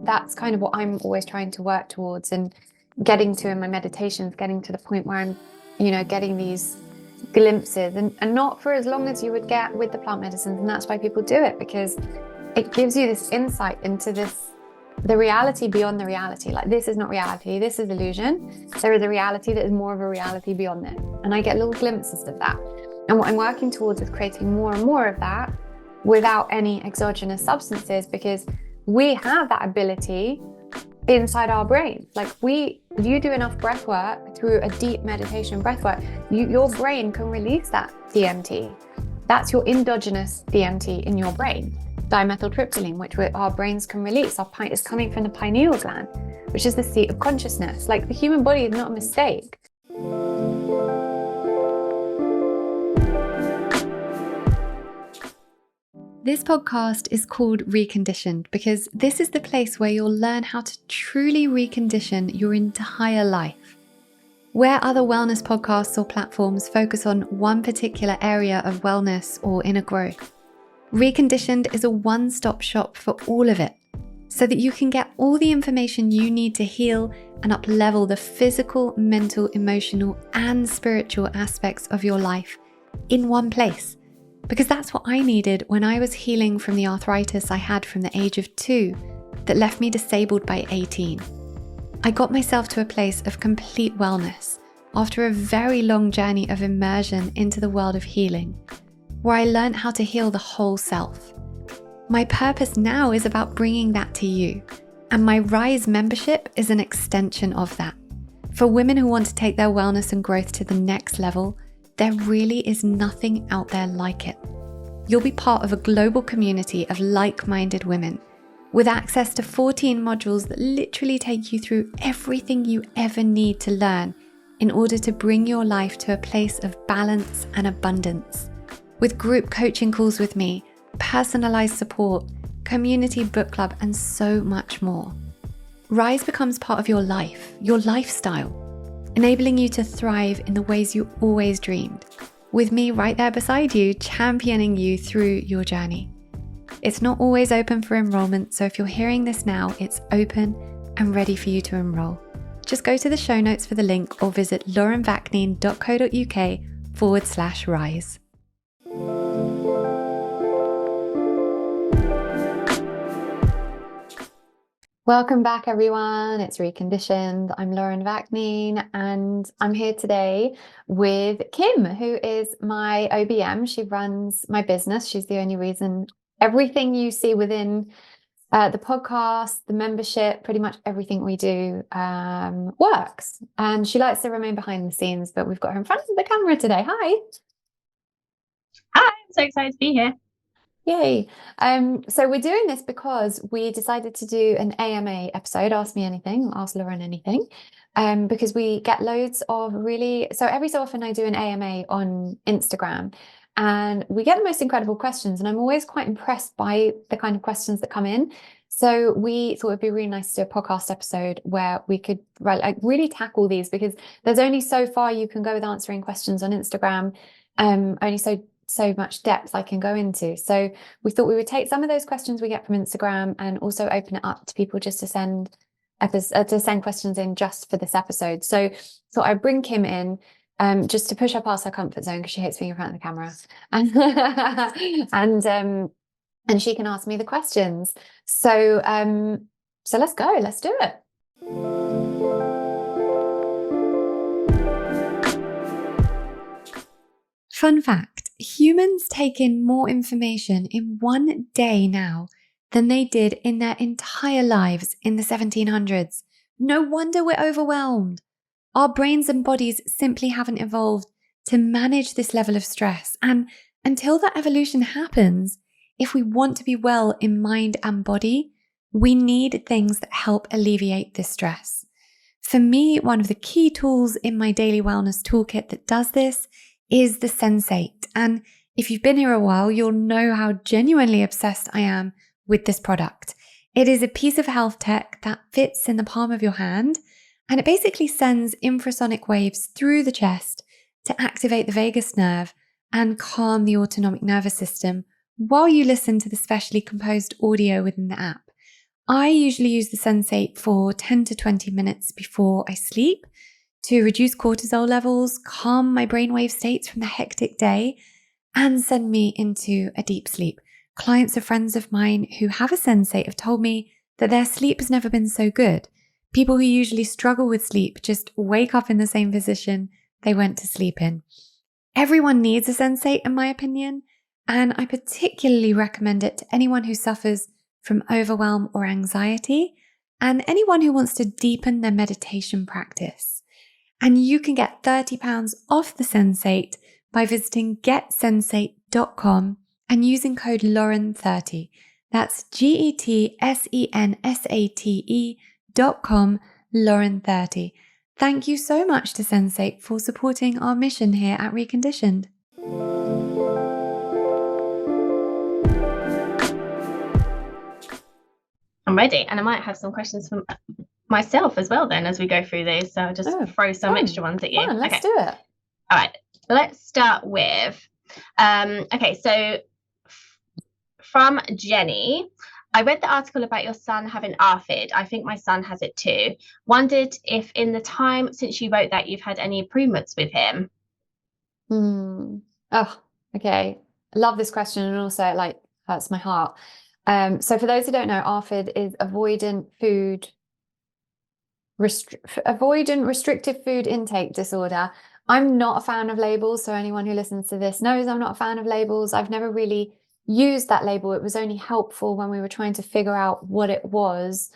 that's kind of what I'm always trying to work towards and getting to in my meditations, getting to the point where I'm, getting these glimpses and not for as long as you would get with the plant medicines. And that's why people do it, because it gives you this insight into the reality beyond the reality. Like, this is not reality, this is illusion. There is a reality that is more of a reality beyond it. And I get little glimpses of that. And what I'm working towards is creating more and more of that without any exogenous substances, because we have that ability inside our brain. Like, you do enough breath work through a deep meditation breath work, your brain can release that DMT. That's your endogenous DMT in your brain, dimethyltryptamine, which our brains can release. Is coming from the pineal gland, which is the seat of consciousness. Like, the human body is not a mistake. This podcast is called Reconditioned because this is the place where you'll learn how to truly recondition your entire life. Where other wellness podcasts or platforms focus on one particular area of wellness or inner growth, Reconditioned is a one-stop shop for all of it, so that you can get all the information you need to heal and up-level the physical, mental, emotional, and spiritual aspects of your life in one place. Because that's what I needed when I was healing from the arthritis I had from the age of 2 that left me disabled by 18. I got myself to a place of complete wellness after a very long journey of immersion into the world of healing, where I learned how to heal the whole self. My purpose now is about bringing that to you, and my Rise membership is an extension of that. For women who want to take their wellness and growth to the next level, there really is nothing out there like it. You'll be part of a global community of like-minded women with access to 14 modules that literally take you through everything you ever need to learn in order to bring your life to a place of balance and abundance. With group coaching calls with me, personalized support, community book club, and so much more. Rise becomes part of your life, your lifestyle, enabling you to thrive in the ways you always dreamed, with me right there beside you, championing you through your journey. It's not always open for enrollment, so if you're hearing this now, it's open and ready for you to enroll. Just go to the show notes for the link or visit laurenvaknine.co.uk/rise. Welcome back, everyone. It's Reconditioned. I'm Lauren Vaknine, and I'm here today with Kim, who is my OBM. She runs my business. She's the only reason everything you see within the podcast, the membership, pretty much everything we do works. And she likes to remain behind the scenes, but we've got her in front of the camera today. Hi. Hi, I'm so excited to be here. Yay. So we're doing this because we decided to do an AMA episode, Ask Me Anything, Ask Lauren Anything, because we get loads of so every so often I do an AMA on Instagram and we get the most incredible questions, and I'm always quite impressed by the kind of questions that come in. So we thought it'd be really nice to do a podcast episode where we could really tackle these, because there's only so far you can go with answering questions on Instagram, only so much depth I can go into. So we thought we would take some of those questions we get from Instagram and also open it up to people just to send questions in just for this episode. So thought I'd bring Kim in just to push her past her comfort zone, because she hates being in front of the camera, and she can ask me the questions. So let's go. Let's do it. Fun fact, humans take in more information in one day now than they did in their entire lives in the 1700s. No wonder we're overwhelmed. Our brains and bodies simply haven't evolved to manage this level of stress. And until that evolution happens, if we want to be well in mind and body, we need things that help alleviate this stress. For me, one of the key tools in my daily wellness toolkit that does this is the Sensate. And if you've been here a while, you'll know how genuinely obsessed I am with this product. It is a piece of health tech that fits in the palm of your hand, and it basically sends infrasonic waves through the chest to activate the vagus nerve and calm the autonomic nervous system while you listen to the specially composed audio within the app. I usually use the Sensate for 10 to 20 minutes before I sleep to reduce cortisol levels, calm my brainwave states from the hectic day, and send me into a deep sleep. Clients or friends of mine who have a Sensate have told me that their sleep has never been so good. People who usually struggle with sleep just wake up in the same position they went to sleep in. Everyone needs a Sensate, in my opinion, and I particularly recommend it to anyone who suffers from overwhelm or anxiety, and anyone who wants to deepen their meditation practice. And you can get £30 off the Sensate by visiting getsensate.com and using code Lauren30. That's GETSENSATE.com, Lauren30. Thank you so much to Sensate for supporting our mission here at Reconditioned. I'm ready, and I might have some questions from myself as well then as we go through these. So I'll just throw some extra ones at you. Let's do it. All right, let's start with, okay, so from Jenny, I read the article about your son having ARFID. I think my son has it too. Wondered if in the time since you wrote that you've had any improvements with him. Oh, okay. Love this question, and also it like hurts my heart. So for those who don't know, ARFID is avoidant restrictive food intake disorder. I'm not a fan of labels, so anyone who listens to this knows I'm not a fan of labels. I've never really used that label. It was only helpful when we were trying to figure out what it was,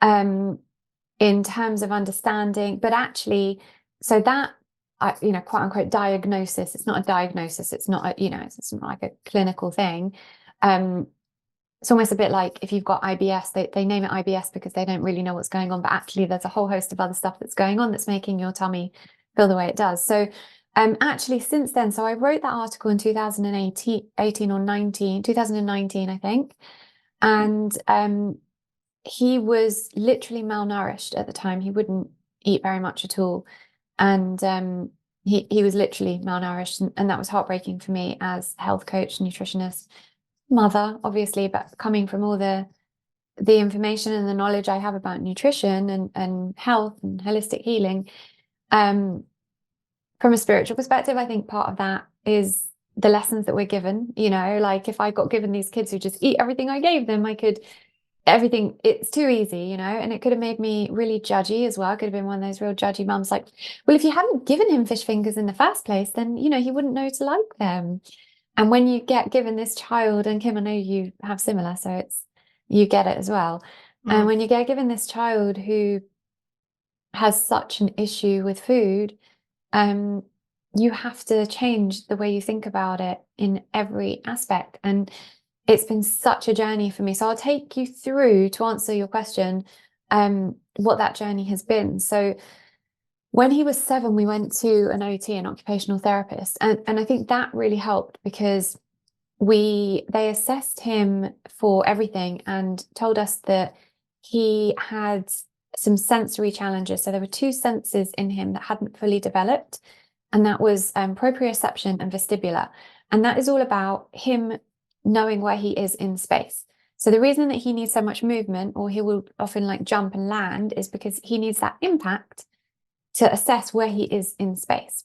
in terms of understanding. But actually, so that, quote unquote diagnosis, it's not a diagnosis. It's not it's not like a clinical thing. It's almost a bit like if you've got IBS, they name it IBS because they don't really know what's going on, but actually there's a whole host of other stuff that's going on that's making your tummy feel the way it does. So actually since then, so I wrote that article in 2018 or 2019, I think. And he was literally malnourished at the time. He wouldn't eat very much at all. And he was literally malnourished. And that was heartbreaking for me as health coach, nutritionist, mother, obviously, but coming from all the information and the knowledge I have about nutrition and health and holistic healing, from a spiritual perspective, I think part of that is the lessons that we're given. Like if I got given these kids who just eat everything I gave them, it's too easy, and it could have made me really judgy as well. I could have been one of those real judgy mums, like, well, if you hadn't given him fish fingers in the first place, then, he wouldn't know to like them. And when you get given this child, and Kim, I know you have similar, so you get it as well. And when you get given this child who has such an issue with food, you have to change the way you think about it in every aspect. And it's been such a journey for me. So I'll take you through, to answer your question, what that journey has been. So when he was 7, we went to an OT, an occupational therapist. And I think that really helped because they assessed him for everything and told us that he had some sensory challenges. So there were 2 senses in him that hadn't fully developed. And that was proprioception and vestibular. And that is all about him knowing where he is in space. So the reason that he needs so much movement, or he will often like jump and land, is because he needs that impact to assess where he is in space.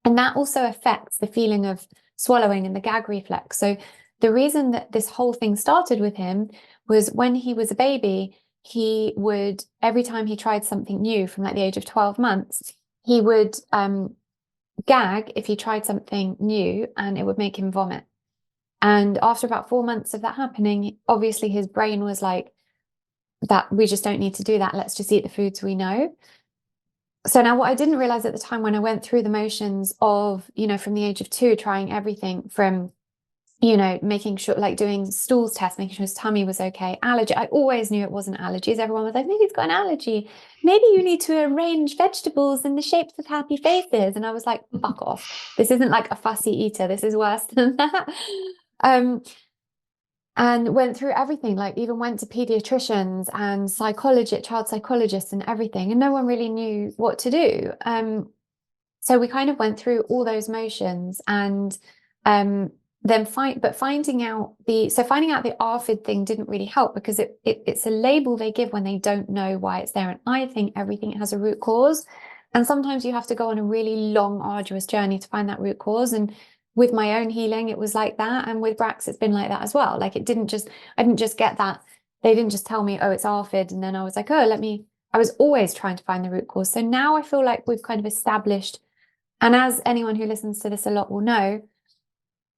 And that also affects the feeling of swallowing and the gag reflex. So the reason that this whole thing started with him was when he was a baby, he would, every time he tried something new from like the age of 12 months, he would gag if he tried something new, and it would make him vomit. And after about 4 months of that happening, obviously his brain was like, that we just don't need to do that. Let's just eat the foods we know. So now what I didn't realize at the time, when I went through the motions of, from the age of 2, trying everything from, making sure, like doing stools tests, making sure his tummy was okay. Allergy. I always knew it wasn't allergies. Everyone was like, maybe he's got an allergy. Maybe you need to arrange vegetables in the shapes of happy faces. And I was like, fuck off. This isn't like a fussy eater. This is worse than that. And went through everything, like even went to pediatricians and child psychologists and everything. And no one really knew what to do. So we kind of went through all those motions. And finding out the ARFID thing didn't really help, because it's a label they give when they don't know why it's there. And I think everything has a root cause. And sometimes you have to go on a really long, arduous journey to find that root cause. And with my own healing, it was like that. And with Brax, it's been like that as well. Like I didn't just get that. They didn't just tell me, oh, it's ARFID. And then I was like, oh, I was always trying to find the root cause. So now I feel like we've kind of established, and as anyone who listens to this a lot will know,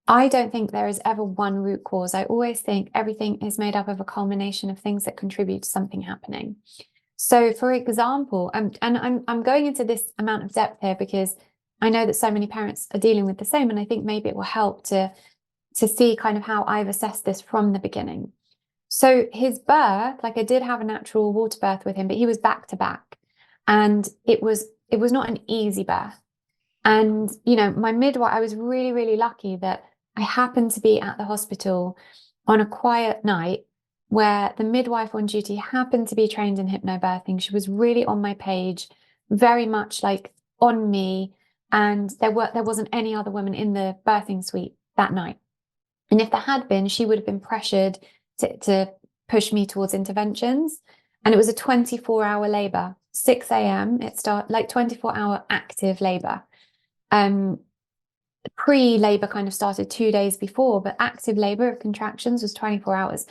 I don't think there is ever one root cause. I always think everything is made up of a culmination of things that contribute to something happening. So, for example, I'm going into this amount of depth here because I know that so many parents are dealing with the same, and I think maybe it will help to see kind of how I've assessed this from the beginning. So his birth, like I did have a natural water birth with him, but he was back to back, and it was not an easy birth. And my midwife, I was really, really lucky that I happened to be at the hospital on a quiet night where the midwife on duty happened to be trained in hypnobirthing. She was really on my page, very much like on me. And there wasn't any other woman in the birthing suite that night. And if there had been, she would have been pressured to push me towards interventions. And it was a 24-hour labor, 6 a.m. It started like 24-hour active labor. Pre-labor kind of started 2 days before, but active labor of contractions was 24 hours.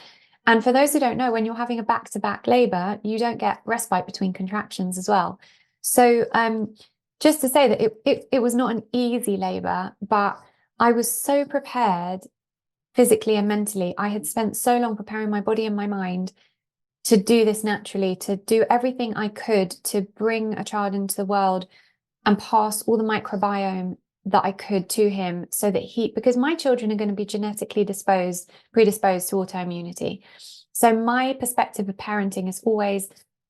And for those who don't know, when you're having a back-to-back labor, you don't get respite between contractions as well. So just to say that it was not an easy labor, but I was so prepared physically and mentally. I had spent so long preparing my body and my mind to do this naturally, to do everything I could to bring a child into the world and pass all the microbiome that I could to him, so that because my children are going to be genetically predisposed to autoimmunity. So my perspective of parenting is always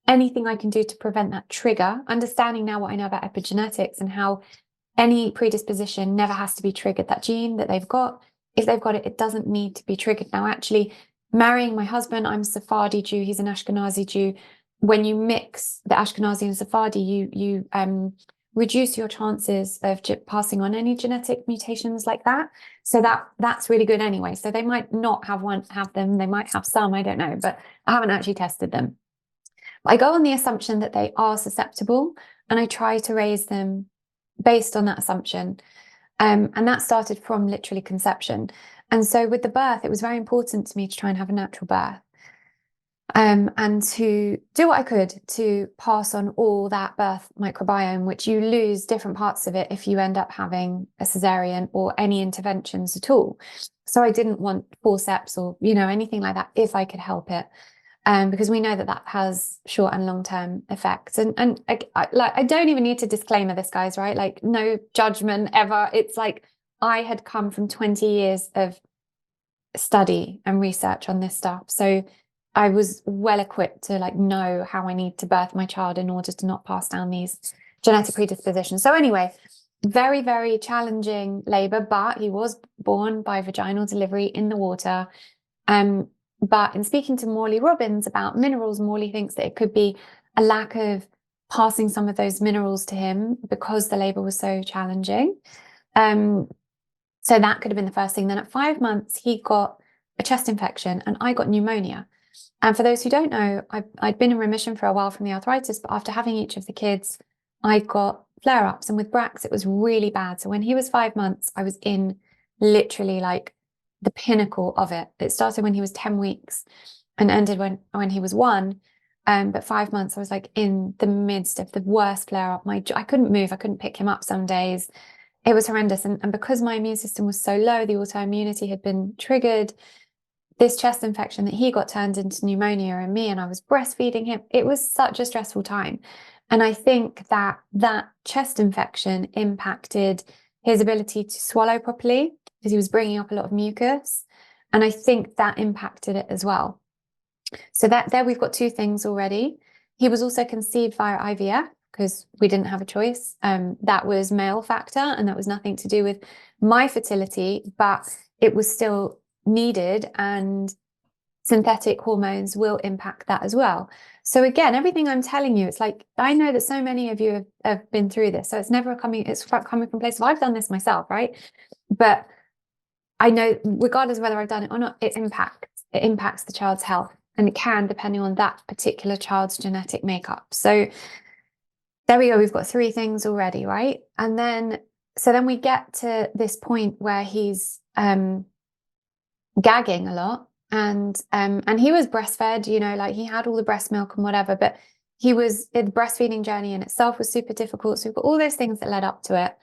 anything I can do to prevent that trigger, understanding now what I know about epigenetics and how any predisposition never has to be triggered. That gene that they've got, if they've got it, it doesn't need to be triggered. Now, actually, marrying my husband, I'm Sephardi Jew, he's an Ashkenazi Jew. When you mix the Ashkenazi and Sephardi, you reduce your chances of passing on any genetic mutations like that. So that's really good anyway. So they might not have them, they might have some, I don't know, but I haven't actually tested them. I go on the assumption that they are susceptible, and I try to raise them based on that assumption. And that started from literally conception. And so with the birth, it was very important to me to try and have a natural birth. And to do what I could to pass on all that birth microbiome, which you lose different parts of it if you end up having a cesarean or any interventions at all. So I didn't want forceps or, anything like that if I could help it. Because we know that has short and long-term effects. And I don't even need to disclaimer this, guys, right? Like, no judgment ever. It's like I had come from 20 years of study and research on this stuff. So I was well equipped to know how I need to birth my child in order to not pass down these genetic predispositions. So anyway, very, very challenging labor, but he was born by vaginal delivery in the water. But in speaking to Morley Robbins about minerals, Morley thinks that it could be a lack of passing some of those minerals to him because the labor was so challenging. So that could have been the first thing. Then at 5 months, he got a chest infection and I got pneumonia. And for those who don't know, I'd been in remission for a while from the arthritis, but after having each of the kids, I got flare-ups. And with Brax, it was really bad. So when he was 5 months, I was in literally the pinnacle of it. It started when he was 10 weeks and ended when he was 1. But 5 months, I was in the midst of the worst flare-up. I couldn't move. I couldn't pick him up some days. It was horrendous. And because my immune system was so low, the autoimmunity had been triggered. This chest infection that he got turned into pneumonia in me, and I was breastfeeding him. It was such a stressful time. And I think that chest infection impacted his ability to swallow properly because he was bringing up a lot of mucus. And I think that impacted it as well. So there we've got 2 things already. He was also conceived via IVF because we didn't have a choice. That was male factor, and that was nothing to do with my fertility, but it was still needed, and synthetic hormones will impact that as well. So again, everything I'm telling you, it's I know that so many of you have been through this. So it's coming from a place of I've done this myself, right? But I know regardless of whether I've done it or not, it impacts the child's health, and it can, depending on that particular child's genetic makeup. So there we go, we've got 3 things already, right? And then we get to this point where he's gagging a lot, and he was breastfed, you know, like he had all the breast milk and whatever, but the breastfeeding journey in itself was super difficult. So we've got all those things that led up to it.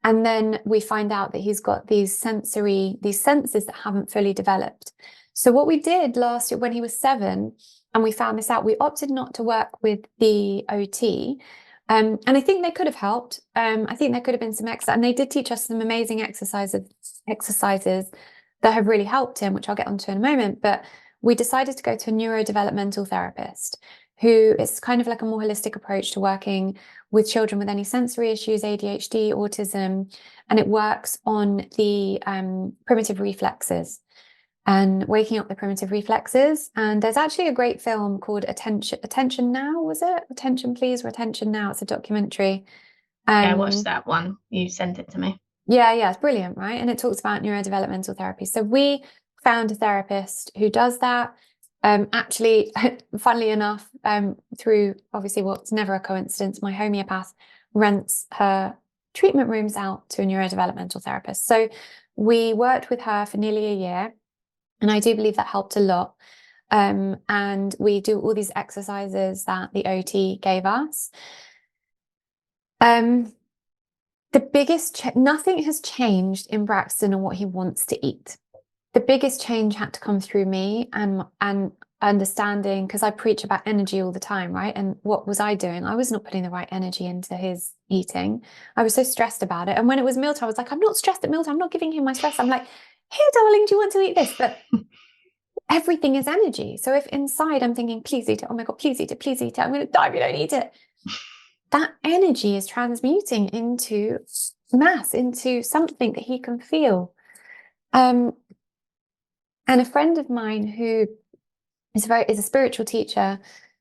And then we find out that he's got these senses that haven't fully developed. So what we did last year when he was 7, and we found this out, we opted not to work with the OT. And I think they could have helped. I think there could have been some extra, and they did teach us some amazing exercises that have really helped him, which I'll get onto in a moment. But we decided to go to a neurodevelopmental therapist, who is kind of like a more holistic approach to working with children with any sensory issues, ADHD, autism, and it works on the primitive reflexes and waking up the primitive reflexes. And there's actually a great film called Attention Now, was it? Attention Please or Attention Now? It's a documentary. Yeah, I watched that one. You sent it to me. Yeah, it's brilliant, right? And it talks about neurodevelopmental therapy. So we found a therapist who does that. Actually, funnily enough, through obviously what's never a coincidence, my homeopath rents her treatment rooms out to a neurodevelopmental therapist. So we worked with her for nearly a year, and I do believe that helped a lot. And we do all these exercises that the OT gave us. The biggest nothing has changed in Braxton on what he wants to eat. The biggest change had to come through me and understanding, because I preach about energy all the time, right? And what was I doing? I was not putting the right energy into his eating. I was so stressed about it. And when it was mealtime, I was like, I'm not stressed at mealtime. I'm not giving him my stress. I'm like, hey, darling, do you want to eat this? But everything is energy. So if inside I'm thinking, please eat it. Oh my God, please eat it. Please eat it. I'm going to die if you don't eat it. That energy is transmuting into mass, into something that he can feel. And a friend of mine who is a spiritual teacher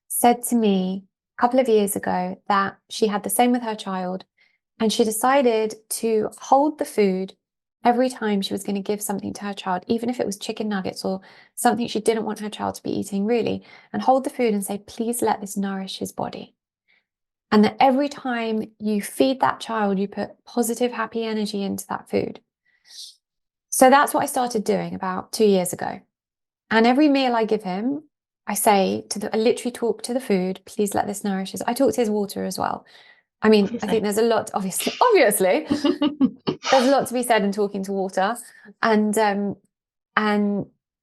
said to me a couple of years ago that she had the same with her child, and she decided to hold the food every time she was going to give something to her child, even if it was chicken nuggets or something she didn't want her child to be eating really, and hold the food and say, please let this nourish his body. And that every time you feed that child, you put positive, happy energy into that food. So that's what I started doing about 2 years ago. And every meal I give him, I literally talk to the food, please let this nourish his. I talk to his water as well. I mean, obviously. I think there's a lot, obviously, there's a lot to be said in talking to water. And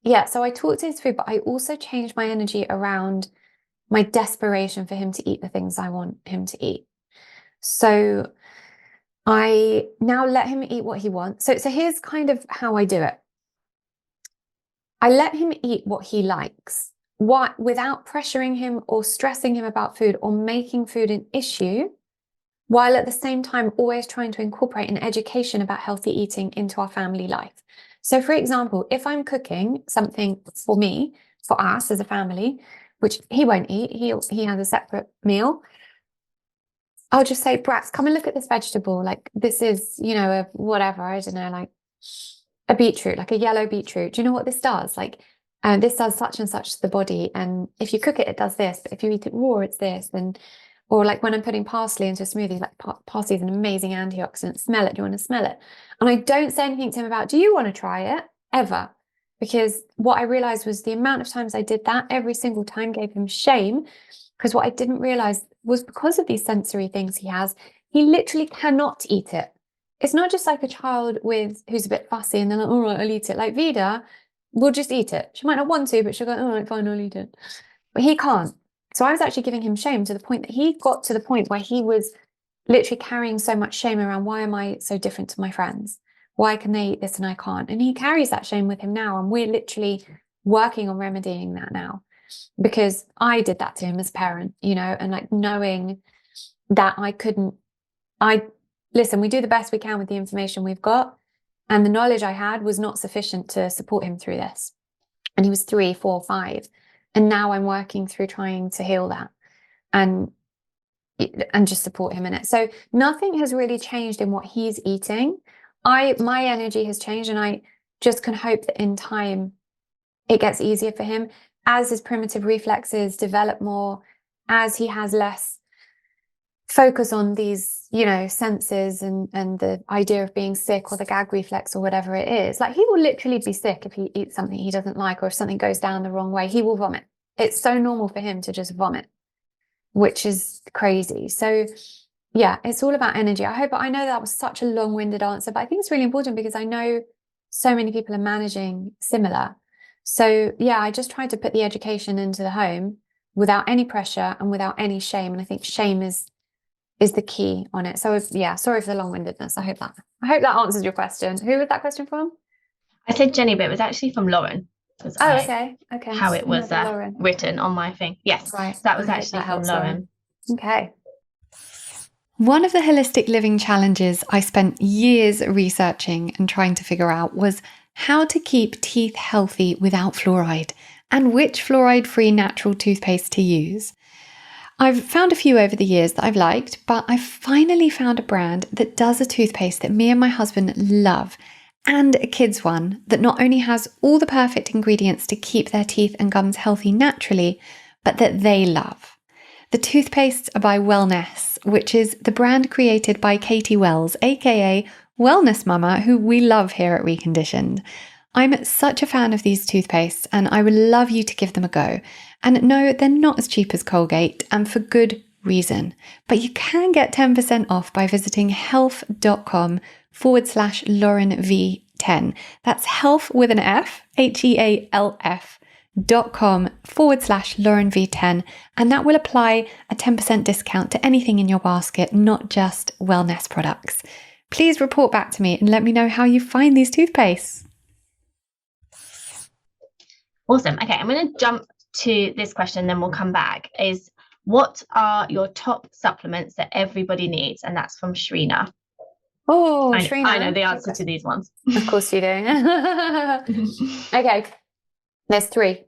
yeah, so I talk to his food, but I also changed my energy around my desperation for him to eat the things I want him to eat. So I now let him eat what he wants. So here's kind of how I do it. I let him eat what he likes, without pressuring him or stressing him about food or making food an issue, while at the same time always trying to incorporate an education about healthy eating into our family life. So for example, if I'm cooking something for me, for us as a family, which he won't eat, he has a separate meal, I'll just say, Brax, come and look at this vegetable. Like this is, you know, a whatever, I don't know, like a beetroot, like a yellow beetroot. Do you know what this does? Like, this does such and such to the body. And if you cook it, it does this. But if you eat it raw, it's this. Or like when I'm putting parsley into a smoothie, like parsley is an amazing antioxidant. Smell it. Do you want to smell it? And I don't say anything to him about, do you want to try it? Ever. Because what I realized was the amount of times I did that every single time gave him shame. Because what I didn't realize was because of these sensory things he has, he literally cannot eat it. It's not just like a child who's a bit fussy and they're like, all right, I'll eat it. Like Vida will just eat it. She might not want to, but she'll go, all right, fine, I'll eat it. But he can't. So I was actually giving him shame to the point that he got to the point where he was literally carrying so much shame around, why am I so different to my friends? Why can they eat this and I can't? And he carries that shame with him now. And we're literally working on remedying that now, because I did that to him as a parent, you know, and like knowing that listen, we do the best we can with the information we've got. And the knowledge I had was not sufficient to support him through this. And he was 3, 4, 5. And now I'm working through trying to heal that and just support him in it. So nothing has really changed in what he's eating. My energy has changed, and I just can hope that in time it gets easier for him as his primitive reflexes develop more, as he has less focus on these, you know, senses and the idea of being sick or the gag reflex or whatever it is. Like, he will literally be sick if he eats something he doesn't like, or if something goes down the wrong way, he will vomit. It's so normal for him to just vomit, which is crazy. So yeah, it's all about energy. I know that was such a long-winded answer, but I think it's really important because I know so many people are managing similar. So yeah, I just tried to put the education into the home without any pressure and without any shame. And I think shame is the key on it. So yeah, sorry for the long-windedness. I hope that answers your question. Who was that question from? I said Jenny, but it was actually from Lauren. Oh, okay. How it was written on my thing. Yes, right. That was actually from Lauren. Okay. One of the holistic living challenges I spent years researching and trying to figure out was how to keep teeth healthy without fluoride, and which fluoride-free natural toothpaste to use. I've found a few over the years that I've liked, but I finally found a brand that does a toothpaste that me and my husband love, and a kids one that not only has all the perfect ingredients to keep their teeth and gums healthy naturally, but that they love. The toothpastes are by Wellness, which is the brand created by Katie Wells, aka Wellness Mama, who we love here at Reconditioned. I'm such a fan of these toothpastes, and I would love you to give them a go. And no, they're not as cheap as Colgate, and for good reason. But you can get 10% off by visiting health.com/LaurenV10. That's health with an F, health.com/LaurenV10. And that will apply a 10% discount to anything in your basket, not just wellness products. Please report back to me and let me know how you find these toothpastes. Awesome. Okay, I'm going to jump to this question, then we'll come back. Is what are your top supplements that everybody needs? And that's from Shrina. Oh, Shrina. I know the answer to these ones. Of course you do. Okay, there's 3.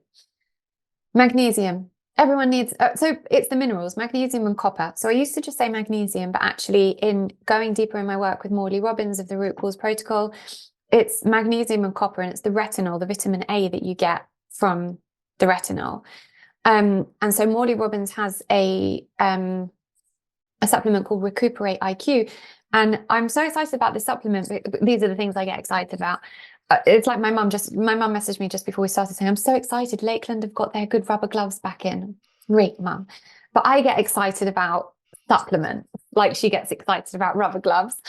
Magnesium. Everyone needs, so it's the minerals, magnesium and copper. So I used to just say magnesium, but actually in going deeper in my work with Morley Robbins of the Root Cause Protocol, it's magnesium and copper, and it's the retinol, the vitamin A that you get from the retinol. And so Morley Robbins has a supplement called Recuperate IQ. And I'm so excited about this supplement. These are the things I get excited about. It's like my mum messaged me just before we started saying, I'm so excited. Lakeland have got their good rubber gloves back in. Great, mum. But I get excited about supplements like she gets excited about rubber gloves.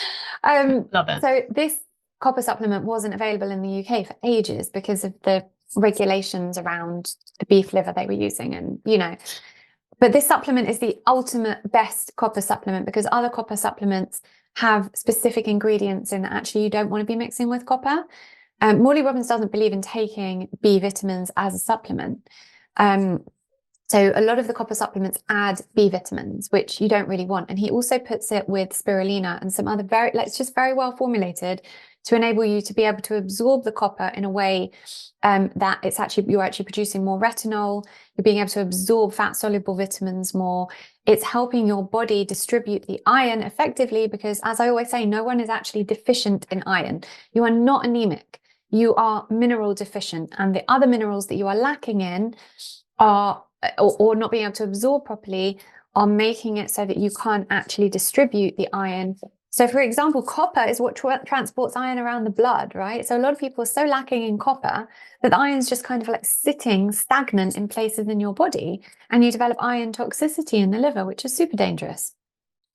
Love it. So this copper supplement wasn't available in the UK for ages because of the regulations around the beef liver they were using, and but this supplement is the ultimate best copper supplement because other copper supplements have specific ingredients in that actually you don't want to be mixing with copper. Morley Robbins doesn't believe in taking B vitamins as a supplement. So a lot of the copper supplements add B vitamins, which you don't really want. And he also puts it with spirulina and some other very well formulated to enable you to be able to absorb the copper in a way that you're actually producing more retinol. You're being able to absorb fat-soluble vitamins more. It's helping your body distribute the iron effectively because, as I always say, no one is actually deficient in iron. You are not anemic. You are mineral deficient. And the other minerals that you are lacking in are, or not being able to absorb properly, are making it so that you can't actually distribute the iron. So, for example, copper is what transports iron around the blood, right? So a lot of people are so lacking in copper that the iron's just kind of like sitting stagnant in places in your body, and you develop iron toxicity in the liver, which is super dangerous.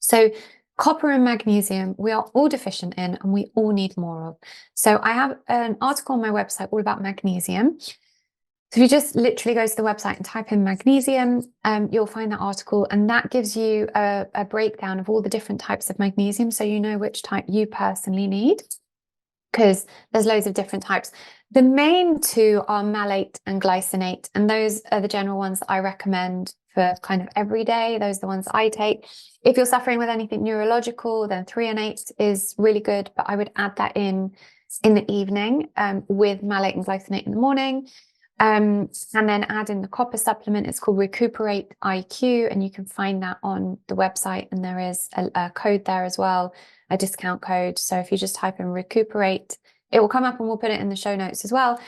So copper and magnesium, we are all deficient in, and we all need more of. So I have an article on my website all about magnesium. So if you just literally go to the website and type in magnesium, you'll find that article, and that gives you a breakdown of all the different types of magnesium, so you know which type you personally need, because there's loads of different types. The main 2 are malate and glycinate, and those are the general ones that I recommend for kind of every day. Those are the ones I take. If you're suffering with anything neurological, then threonate is really good, but I would add that in the evening with malate and glycinate in the morning. And then add in the copper supplement. It's called Recuperate IQ, and you can find that on the website, and there is a code there as well, a discount code. So if you just type in Recuperate it will come up and we'll put it in the show notes as well.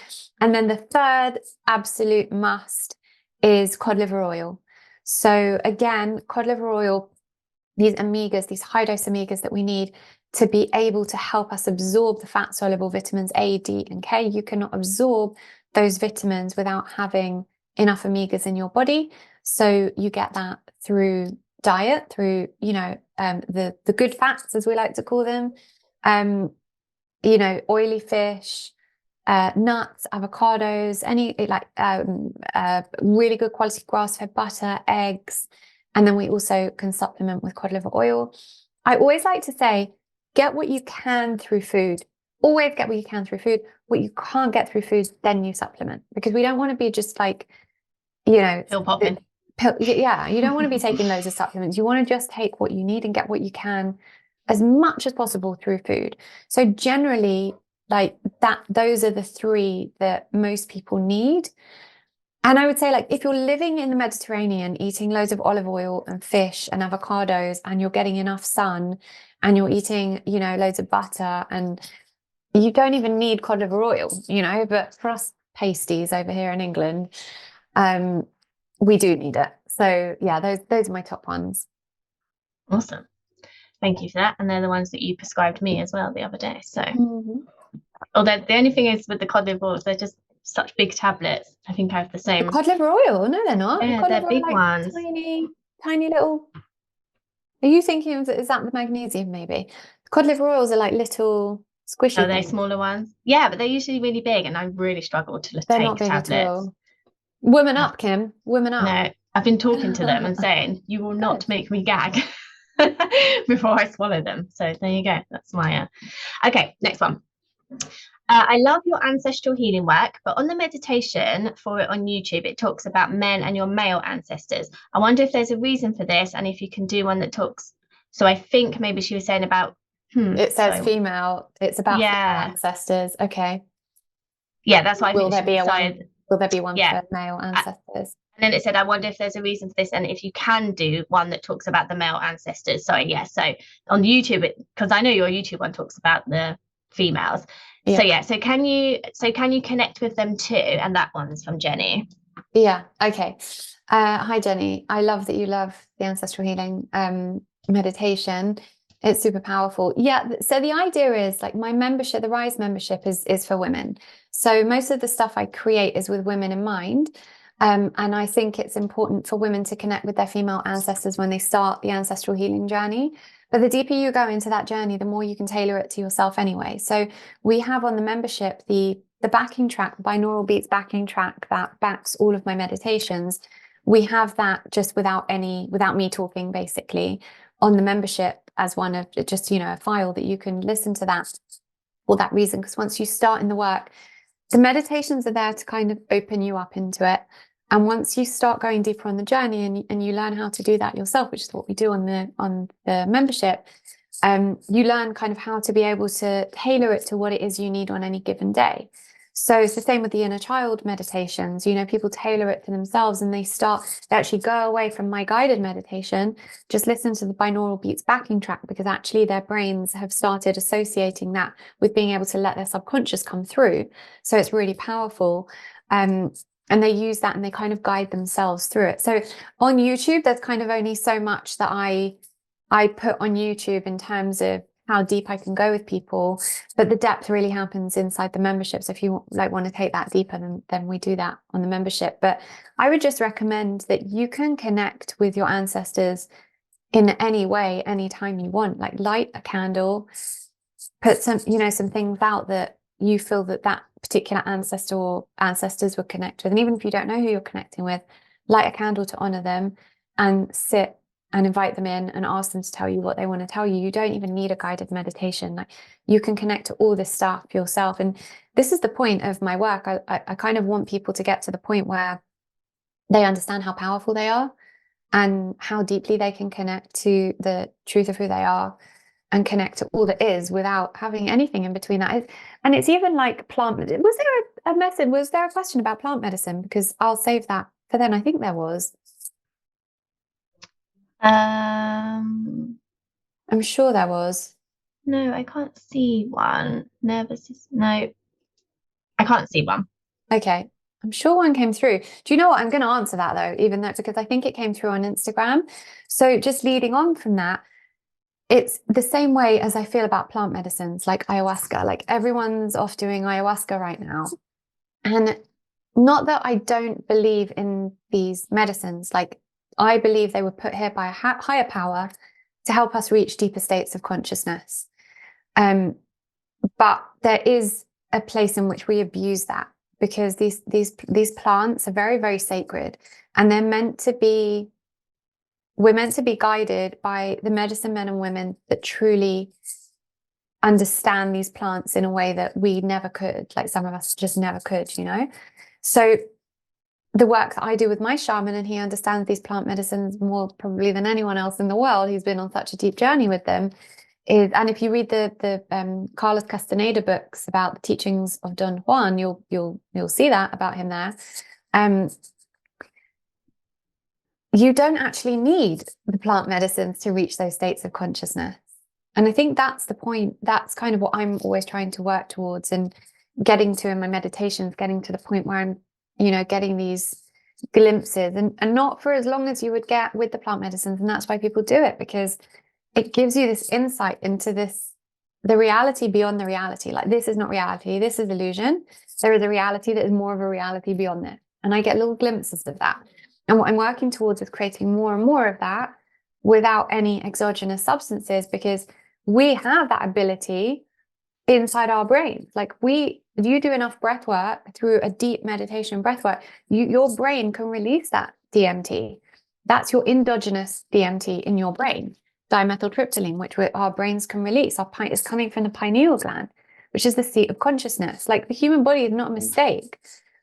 And then the third absolute must is cod liver oil. So again, cod liver oil, these omegas, these high dose omegas that we need to be able to help us absorb the fat soluble vitamins A, D, and K. You cannot absorb those vitamins without having enough omegas in your body. So you get that through diet, through, the good fats, as we like to call them, oily fish, nuts, avocados, any really good quality grass-fed butter, eggs. And then we also can supplement with cod liver oil. I always like to say, get what you can through food. Always get what you can through food. What you can't get through food, then you supplement. Because we don't want to be just like, Pill popping. Yeah, you don't want to be taking loads of supplements. You want to just take what you need and get what you can as much as possible through food. So generally, like those are the three that most people need. And I would say, like, if you're living in the Mediterranean, eating loads of olive oil and fish and avocados, and you're getting enough sun, and you're eating, loads of butter, and you don't even need cod liver oil, but for us pasties over here in England, we do need it. So yeah, those are my top ones. Awesome. Thank you for that. And they're the ones that you prescribed me as well the other day. So, although the only thing is with the cod liver oils, they're just such big tablets. I think I have the same. The cod liver oil? No, they're not. Yeah, The cod they're liver big are like ones. tiny little. Are you thinking is that the magnesium maybe? The cod liver oils are like little squishy Are they things. smaller ones? Yeah, but they're usually really big, and I really struggle to They're take not big tablets. at all. Woman up, Kim. Woman up. No, I've been talking to them and saying, you will not make me gag before I swallow them. So there you go. That's my... Okay, next one. I love your ancestral healing work, but on the meditation for it on YouTube, it talks about men and your male ancestors. I wonder if there's a reason for this and if you can do one that talks. So I think maybe she was saying about... It says female. It's about female ancestors. Okay. Yeah, that's why I Will think there be one for male ancestors? And then it said, I wonder if there's a reason for this and if you can do one that talks about the male ancestors. So on YouTube, because I know your YouTube one talks about the females. Yeah. So can you connect with them too? And that one's from Jenny. Yeah. Okay. Hi, Jenny. I love that you love the ancestral healing meditation. It's super powerful. Yeah. So the idea is like my membership, the Rise membership is for women. So most of the stuff I create is with women in mind. And I think it's important for women to connect with their female ancestors when they start the ancestral healing journey. But the deeper you go into that journey, the more you can tailor it to yourself anyway. So we have on the membership the backing track, the binaural beats backing track that backs all of my meditations. We have that just without me talking, basically, on the membership as one of just, a file that you can listen to that for that reason. Because once you start in the work, the meditations are there to kind of open you up into it. And once you start going deeper on the journey and you learn how to do that yourself, which is what we do on the membership, you learn kind of how to be able to tailor it to what it is you need on any given day. So it's the same with the inner child meditations. People tailor it for themselves and they actually go away from my guided meditation, just listen to the binaural beats backing track, because actually their brains have started associating that with being able to let their subconscious come through. So it's really powerful. And they use that and they kind of guide themselves through it. So on YouTube, there's kind of only so much that I put on YouTube in terms of how deep I can go with people, but the depth really happens inside the membership. So if you want to take that deeper, then we do that on the membership. But I would just recommend that you can connect with your ancestors in any way, anytime you want. Like light a candle, put some things out that you feel that particular ancestor or ancestors would connect with. And even if you don't know who you're connecting with, light a candle to honor them and sit and invite them in and ask them to tell you what they want to tell you. You don't even need a guided meditation. Like, you can connect to all this stuff yourself. And this is the point of my work. I kind of want people to get to the point where they understand how powerful they are and how deeply they can connect to the truth of who they are and connect to all that is without having anything in between that. And it's even like plant. Was there a message? Was there a question about plant medicine? Because I'll save that for then. I think there was. I'm sure there was. No, I can't see one. Nervous system. No, I can't see one. Okay. I'm sure one came through. Do you know what? I'm going to answer that though, even though, because I think it came through on Instagram. So just leading on from that, it's the same way as I feel about plant medicines like ayahuasca. Like everyone's off doing ayahuasca right now. And not that I don't believe in these medicines. Like I believe they were put here by a higher power to help us reach deeper states of consciousness. But there is a place in which we abuse that because these plants are very, very sacred, and we're meant to be guided by the medicine men and women that truly understand these plants in a way that we never could, like some of us just never could, you know? So the work that I do with my shaman, and he understands these plant medicines more probably than anyone else in the world. He's been on such a deep journey with them. And if you read the Carlos Castaneda books about the teachings of Don Juan, you'll see that about him there. You don't actually need the plant medicines to reach those states of consciousness. And I think that's the point. That's kind of what I'm always trying to work towards and getting to in my meditations, getting to the point where I'm, getting these glimpses and not for as long as you would get with the plant medicines. And that's why people do it, because it gives you this insight into the reality beyond the reality. Like, this is not reality. This is illusion. There is a reality that is more of a reality beyond it. And I get little glimpses of that. And what I'm working towards is creating more and more of that without any exogenous substances, because we have that ability inside our brains. Like, you do enough breath work through a deep meditation breath work, your brain can release that DMT. That's your endogenous DMT in your brain, dimethyltryptamine, which our brains can release. Is coming from the pineal gland, which is the seat of consciousness. Like, the human body is not a mistake.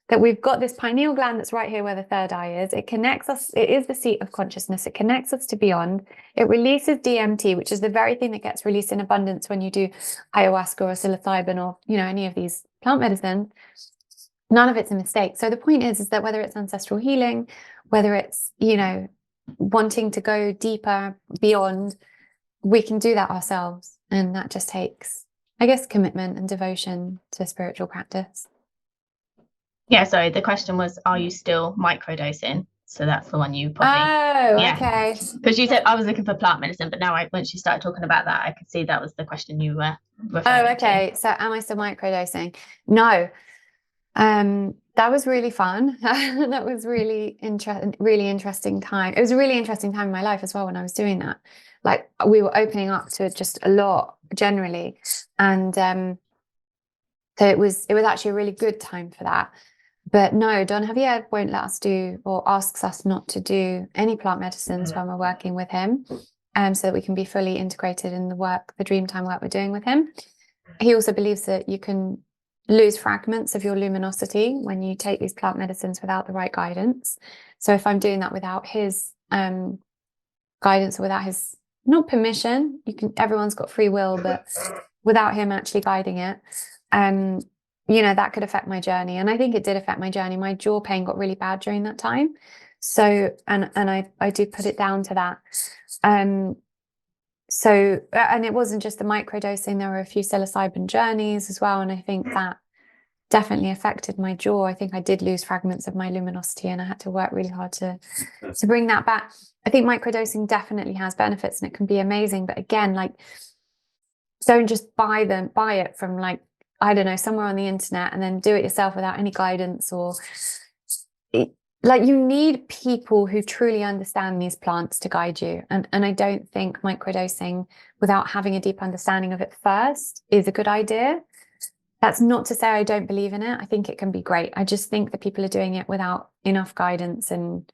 That we've got this pineal gland that's right here where the third eye is. It connects us. It is the seat of consciousness. It connects us to beyond. It releases DMT, which is the very thing that gets released in abundance when you do ayahuasca or psilocybin or, any of these plant medicines. None of it's a mistake. So the point is that whether it's ancestral healing, whether it's, wanting to go deeper beyond, we can do that ourselves. And that just takes, I guess, commitment and devotion to spiritual practice. Yeah, sorry, the question was, are you still microdosing? So that's the one you probably... Oh, okay. Because you said I was looking for plant medicine, but now once you started talking about that, I could see that was the question you were referring to. Oh, okay. So am I still microdosing? No. That was really fun. That was really interesting time. It was a really interesting time in my life as well when I was doing that. Like, we were opening up to just a lot generally. And so it was actually a really good time for that. But no, Don Javier won't let us do, or asks us not to do, any plant medicines when we're working with him, so that we can be fully integrated in the Dreamtime work we're doing with him. He also believes that you can lose fragments of your luminosity when you take these plant medicines without the right guidance. So if I'm doing that without his guidance, or without his, not permission, everyone's got free will, but without him actually guiding it, that could affect my journey. And I think it did affect my journey. My jaw pain got really bad during that time. So, and I do put it down to that. So, and it wasn't just the microdosing, there were a few psilocybin journeys as well. And I think that definitely affected my jaw. I think I did lose fragments of my luminosity, and I had to work really hard to bring that back. I think microdosing definitely has benefits and it can be amazing. But again, like, don't just buy it from, like, I don't know, somewhere on the internet, and then do it yourself without any guidance. Or you need people who truly understand these plants to guide you. And I don't think microdosing without having a deep understanding of it first is a good idea. That's not to say I don't believe in it. I think it can be great. I just think that people are doing it without enough guidance and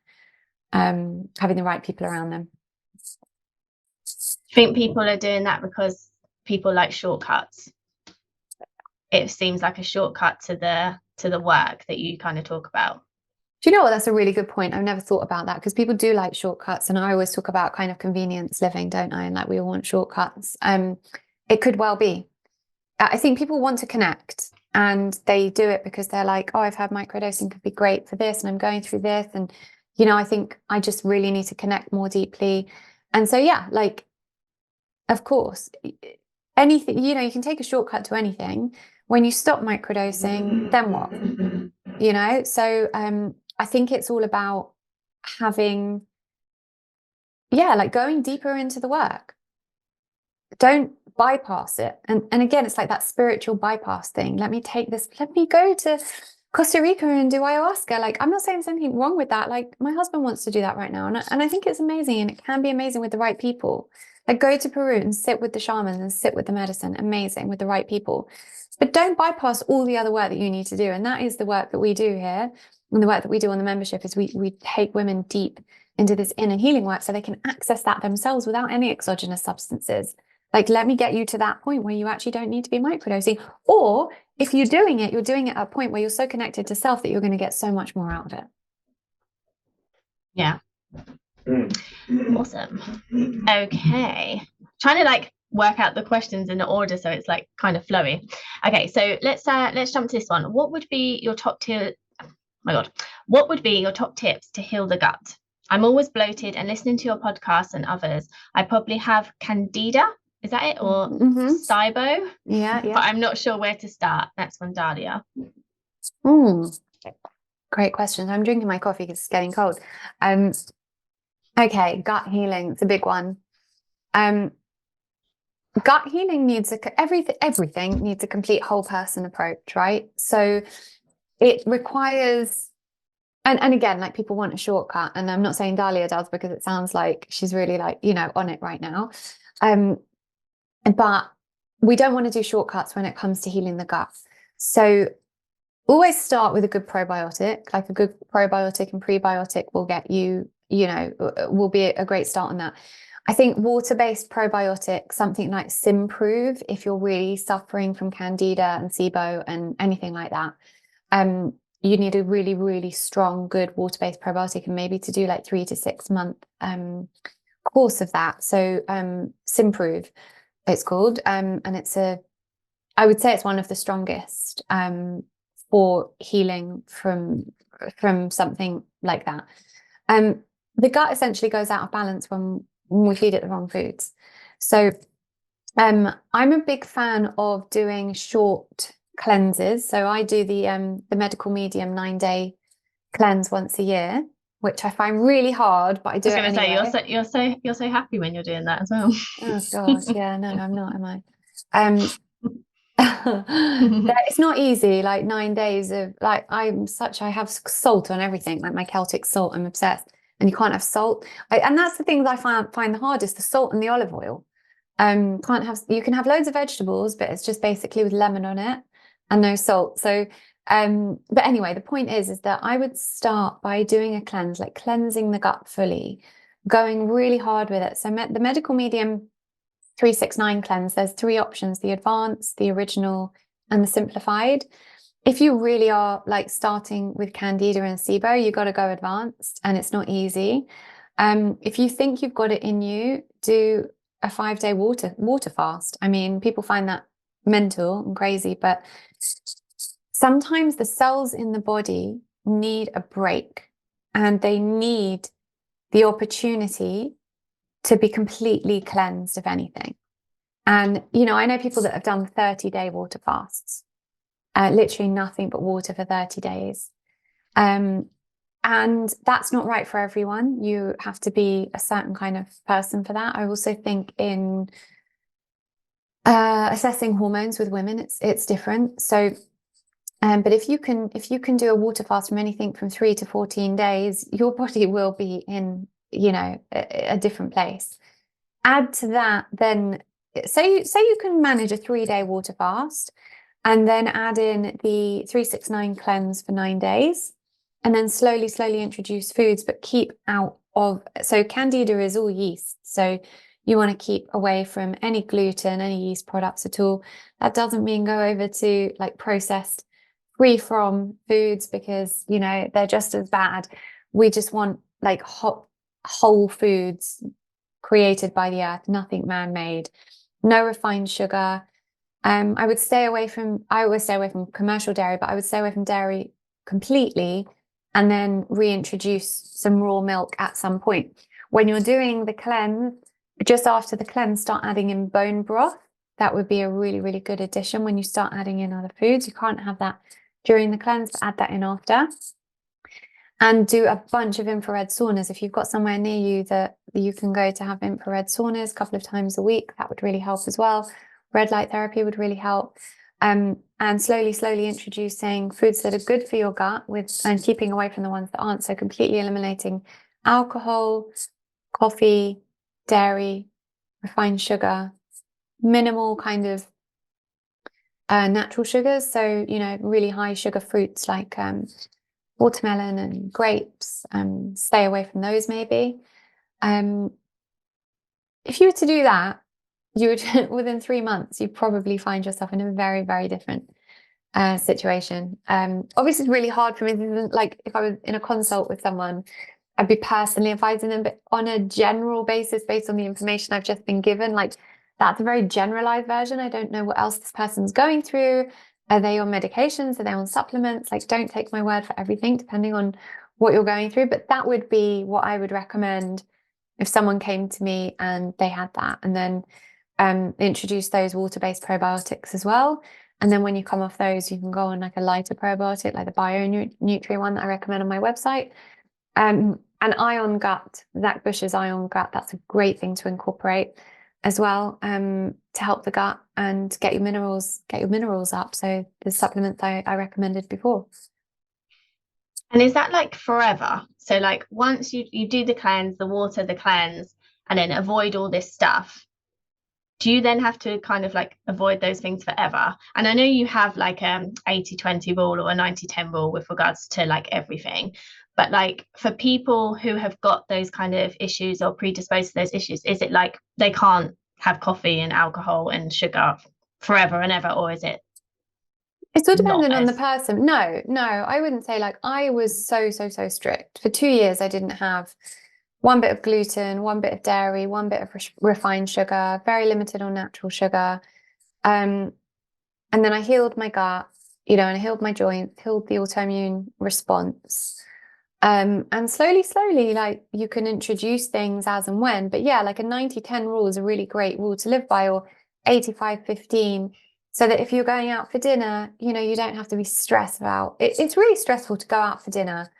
having the right people around them. I think people are doing that because people like shortcuts. It seems like a shortcut to the work that you kind of talk about. Do you know what? That's a really good point. I've never thought about that, because people do like shortcuts, and I always talk about kind of convenience living, don't I? And like, we all want shortcuts. It could well be. I think people want to connect, and they do it because they're like, oh, I've heard microdosing could be great for this, and I'm going through this, and I think I just really need to connect more deeply. And so, yeah, like, of course, anything, you can take a shortcut to anything. When you stop microdosing, then what? So I think it's all about having, like going deeper into the work. Don't bypass it. And again, it's like that spiritual bypass thing. Let me go to Costa Rica and do ayahuasca. Like, I'm not saying there's anything wrong with that. Like, my husband wants to do that right now. And I think it's amazing, and it can be amazing with the right people. Like, go to Peru and sit with the shamans and sit with the medicine. Amazing with the right people. But don't bypass all the other work that you need to do. And that is the work that we do here. And the work that we do on the membership is we take women deep into this inner healing work so they can access that themselves without any exogenous substances. Like, let me get you to that point where you actually don't need to be microdosing. Or if you're doing it at a point where you're so connected to self that you're going to get so much more out of it. Yeah. Awesome. Okay. Trying to like work out the questions in the order so it's like kind of flowy. Okay, so let's jump to this one. What would be your top what would be your top tips to heal the gut? I'm always bloated, and listening to your podcast and others, I probably have candida. Is that it? Or SIBO? Yeah. But I'm not sure where to start. That's from Dahlia. Great question. I'm drinking my coffee because it's getting cold. Okay, gut healing. It's a big one. Gut healing needs everything needs a complete whole person approach, right? So it requires, and again, like, people want a shortcut, and I'm not saying Dahlia does, because it sounds like she's really like, on it right now. But we don't want to do shortcuts when it comes to healing the gut. So always start with a good probiotic. Like, a good probiotic and prebiotic will get you, will be a great start on that. I think water-based probiotic, something like Simprove, if you're really suffering from candida and SIBO and anything like that, you need a really, really strong, good water-based probiotic, and maybe to do like 3 to 6 month course of that. So Simprove, it's called, and I would say it's one of the strongest for healing from something like that. The gut essentially goes out of balance when we feed it the wrong foods. So I'm a big fan of doing short cleanses. So I do the medical medium 9-day cleanse once a year, which I find really hard, but I do it anyway. You're so happy when you're doing that as well. Oh gosh, yeah, no, I'm not, am I? It's not easy, like 9 days of, like, I have salt on everything, like my Celtic salt, I'm obsessed, and you can't have salt. And that's the things I find the hardest, the salt and the olive oil. You can have loads of vegetables, but it's just basically with lemon on it and no salt. So but anyway, the point is that I would start by doing a cleanse, like cleansing the gut fully, going really hard with it. So the medical medium 369 cleanse, there's 3 options: the advanced, the original, and the simplified. If you really are like starting with candida and SIBO, you got to go advanced, and it's not easy. If you think you've got it in you, do a 5-day water fast. I mean, people find that mental and crazy, but sometimes the cells in the body need a break, and they need the opportunity to be completely cleansed of anything. And, I know people that have done 30-day water fasts, literally nothing but water for 30 days. And that's not right for everyone. You have to be a certain kind of person for that. I also think in assessing hormones with women, it's different. So, but if you can do a water fast from anything from 3 to 14 days, your body will be in, a different place. Add to that, then, say you can manage a 3-day water fast, and then add in the 369 cleanse for 9 days, and then slowly introduce foods, but keep out of, so candida is all yeast. So you want to keep away from any gluten, any yeast products at all. That doesn't mean go over to like processed free from foods, because, they're just as bad. We just want like whole foods created by the earth, nothing man-made, no refined sugar. I always stay away from commercial dairy, but I would stay away from dairy completely, and then reintroduce some raw milk at some point. When you're doing the cleanse, just after the cleanse, start adding in bone broth, that would be a really, really good addition when you start adding in other foods. You can't have that during the cleanse, but add that in after. And do a bunch of infrared saunas. If you've got somewhere near you that you can go to have infrared saunas a couple of times a week, that would really help as well. Red light therapy would really help. And slowly introducing foods that are good for your gut and keeping away from the ones that aren't. So completely eliminating alcohol, coffee, dairy, refined sugar, minimal kind of natural sugars. So, really high sugar fruits like watermelon and grapes, stay away from those maybe. If you were to do that, you would, within 3 months, you'd probably find yourself in a very, very different situation. Obviously, it's really hard for me. Like if I was in a consult with someone, I'd be personally advising them, but on a general basis, based on the information I've just been given, like that's a very generalized version. I don't know what else this person's going through. Are they on medications? Are they on supplements? Like, don't take my word for everything, depending on what you're going through. But that would be what I would recommend if someone came to me and they had that. And then introduce those water-based probiotics as well. And then when you come off those, you can go on like a lighter probiotic, like the BioNutri one that I recommend on my website. And Ion Gut, Zach Bush's Ion Gut, that's a great thing to incorporate as well, to help the gut and get your minerals up. So the supplements I recommended before. And is that like forever? So like once you do the cleanse, the cleanse, and then avoid all this stuff, do you then have to kind of like avoid those things forever? And I know you have like 80-20 rule or a 90-10 rule with regards to like everything, but like for people who have got those kind of issues or predisposed to those issues, is it like they can't have coffee and alcohol and sugar forever and ever, or is it? It's all dependent on the person. No, I wouldn't say. Like, I was so strict. For 2 years, I didn't have one bit of gluten, one bit of dairy, one bit of refined sugar, very limited on natural sugar. And then I healed my gut, and I healed my joints, healed the autoimmune response. And slowly, like you can introduce things as and when. But yeah, like a 90-10 rule is a really great rule to live by, or 85-15. So that if you're going out for dinner, you don't have to be stressed about it. It's really stressful to go out for dinner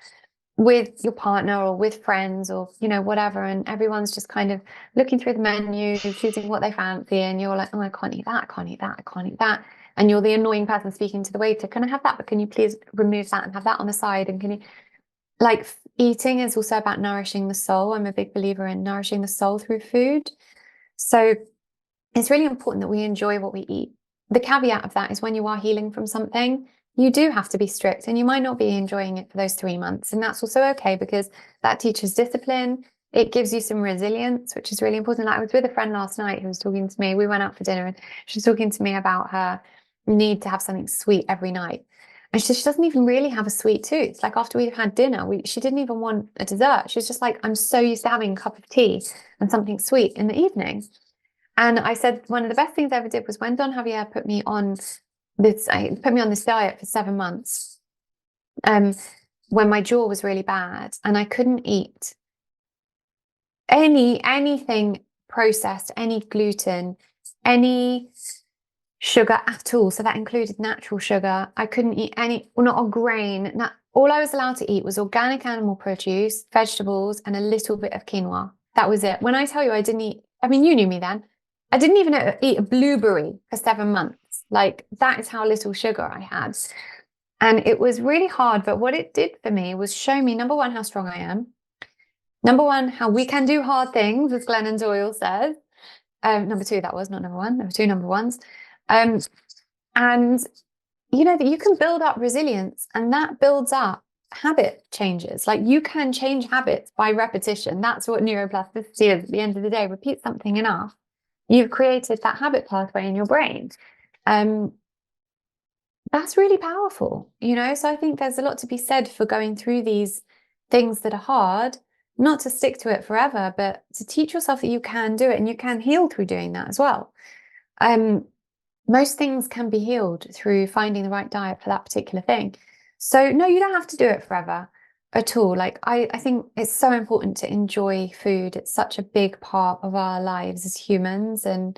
with your partner or with friends or, whatever. And everyone's just kind of looking through the menu, choosing what they fancy. And you're like, oh, I can't eat that. I can't eat that. I can't eat that. And you're the annoying person speaking to the waiter. Can I have that? But can you please remove that and have that on the side? And can you, like, eating is also about nourishing the soul. I'm a big believer in nourishing the soul through food. So it's really important that we enjoy what we eat. The caveat of that is when you are healing from something, you do have to be strict and you might not be enjoying it for those 3 months. And that's also okay, because that teaches discipline. It gives you some resilience, which is really important. Like, I was with a friend last night who was talking to me. We went out for dinner and she was talking to me about her need to have something sweet every night. And she doesn't even really have a sweet tooth. Like, after we've had dinner, she didn't even want a dessert. She was just like, I'm so used to having a cup of tea and something sweet in the evening. And I said, one of the best things I ever did was when Don Javier put me on this diet for 7 months, when my jaw was really bad and I couldn't eat anything processed, any gluten, any sugar at all. So that included natural sugar. I couldn't eat not a grain. All I was allowed to eat was organic animal produce, vegetables, and a little bit of quinoa. That was it. When I tell you I didn't eat, I mean, you knew me then. I didn't even eat a blueberry for 7 months. Like, that is how little sugar I had. And it was really hard. But what it did for me was show me, number one, how strong I am. Number one, how we can do hard things, as Glennon Doyle says. Number two, that was not number one. Number two, number ones. And that you can build up resilience, and that builds up habit changes. Like, you can change habits by repetition. That's what neuroplasticity is at the end of the day. Repeat something enough, you've created that habit pathway in your brain. That's really powerful, So I think there's a lot to be said for going through these things that are hard, not to stick to it forever, but to teach yourself that you can do it and you can heal through doing that as well. Most things can be healed through finding the right diet for that particular thing. So no, you don't have to do it forever at all. Like, I think it's so important to enjoy food. It's such a big part of our lives as humans. And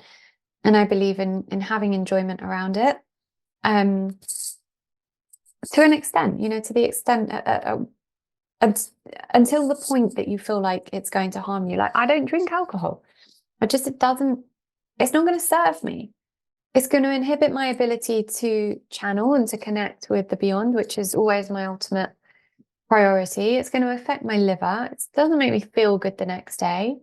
And I believe in having enjoyment around it. To an extent, to the extent until the point that you feel like it's going to harm you. Like, I don't drink alcohol. It's not going to serve me. It's going to inhibit my ability to channel and to connect with the beyond, which is always my ultimate priority. It's going to affect my liver. It doesn't make me feel good the next day.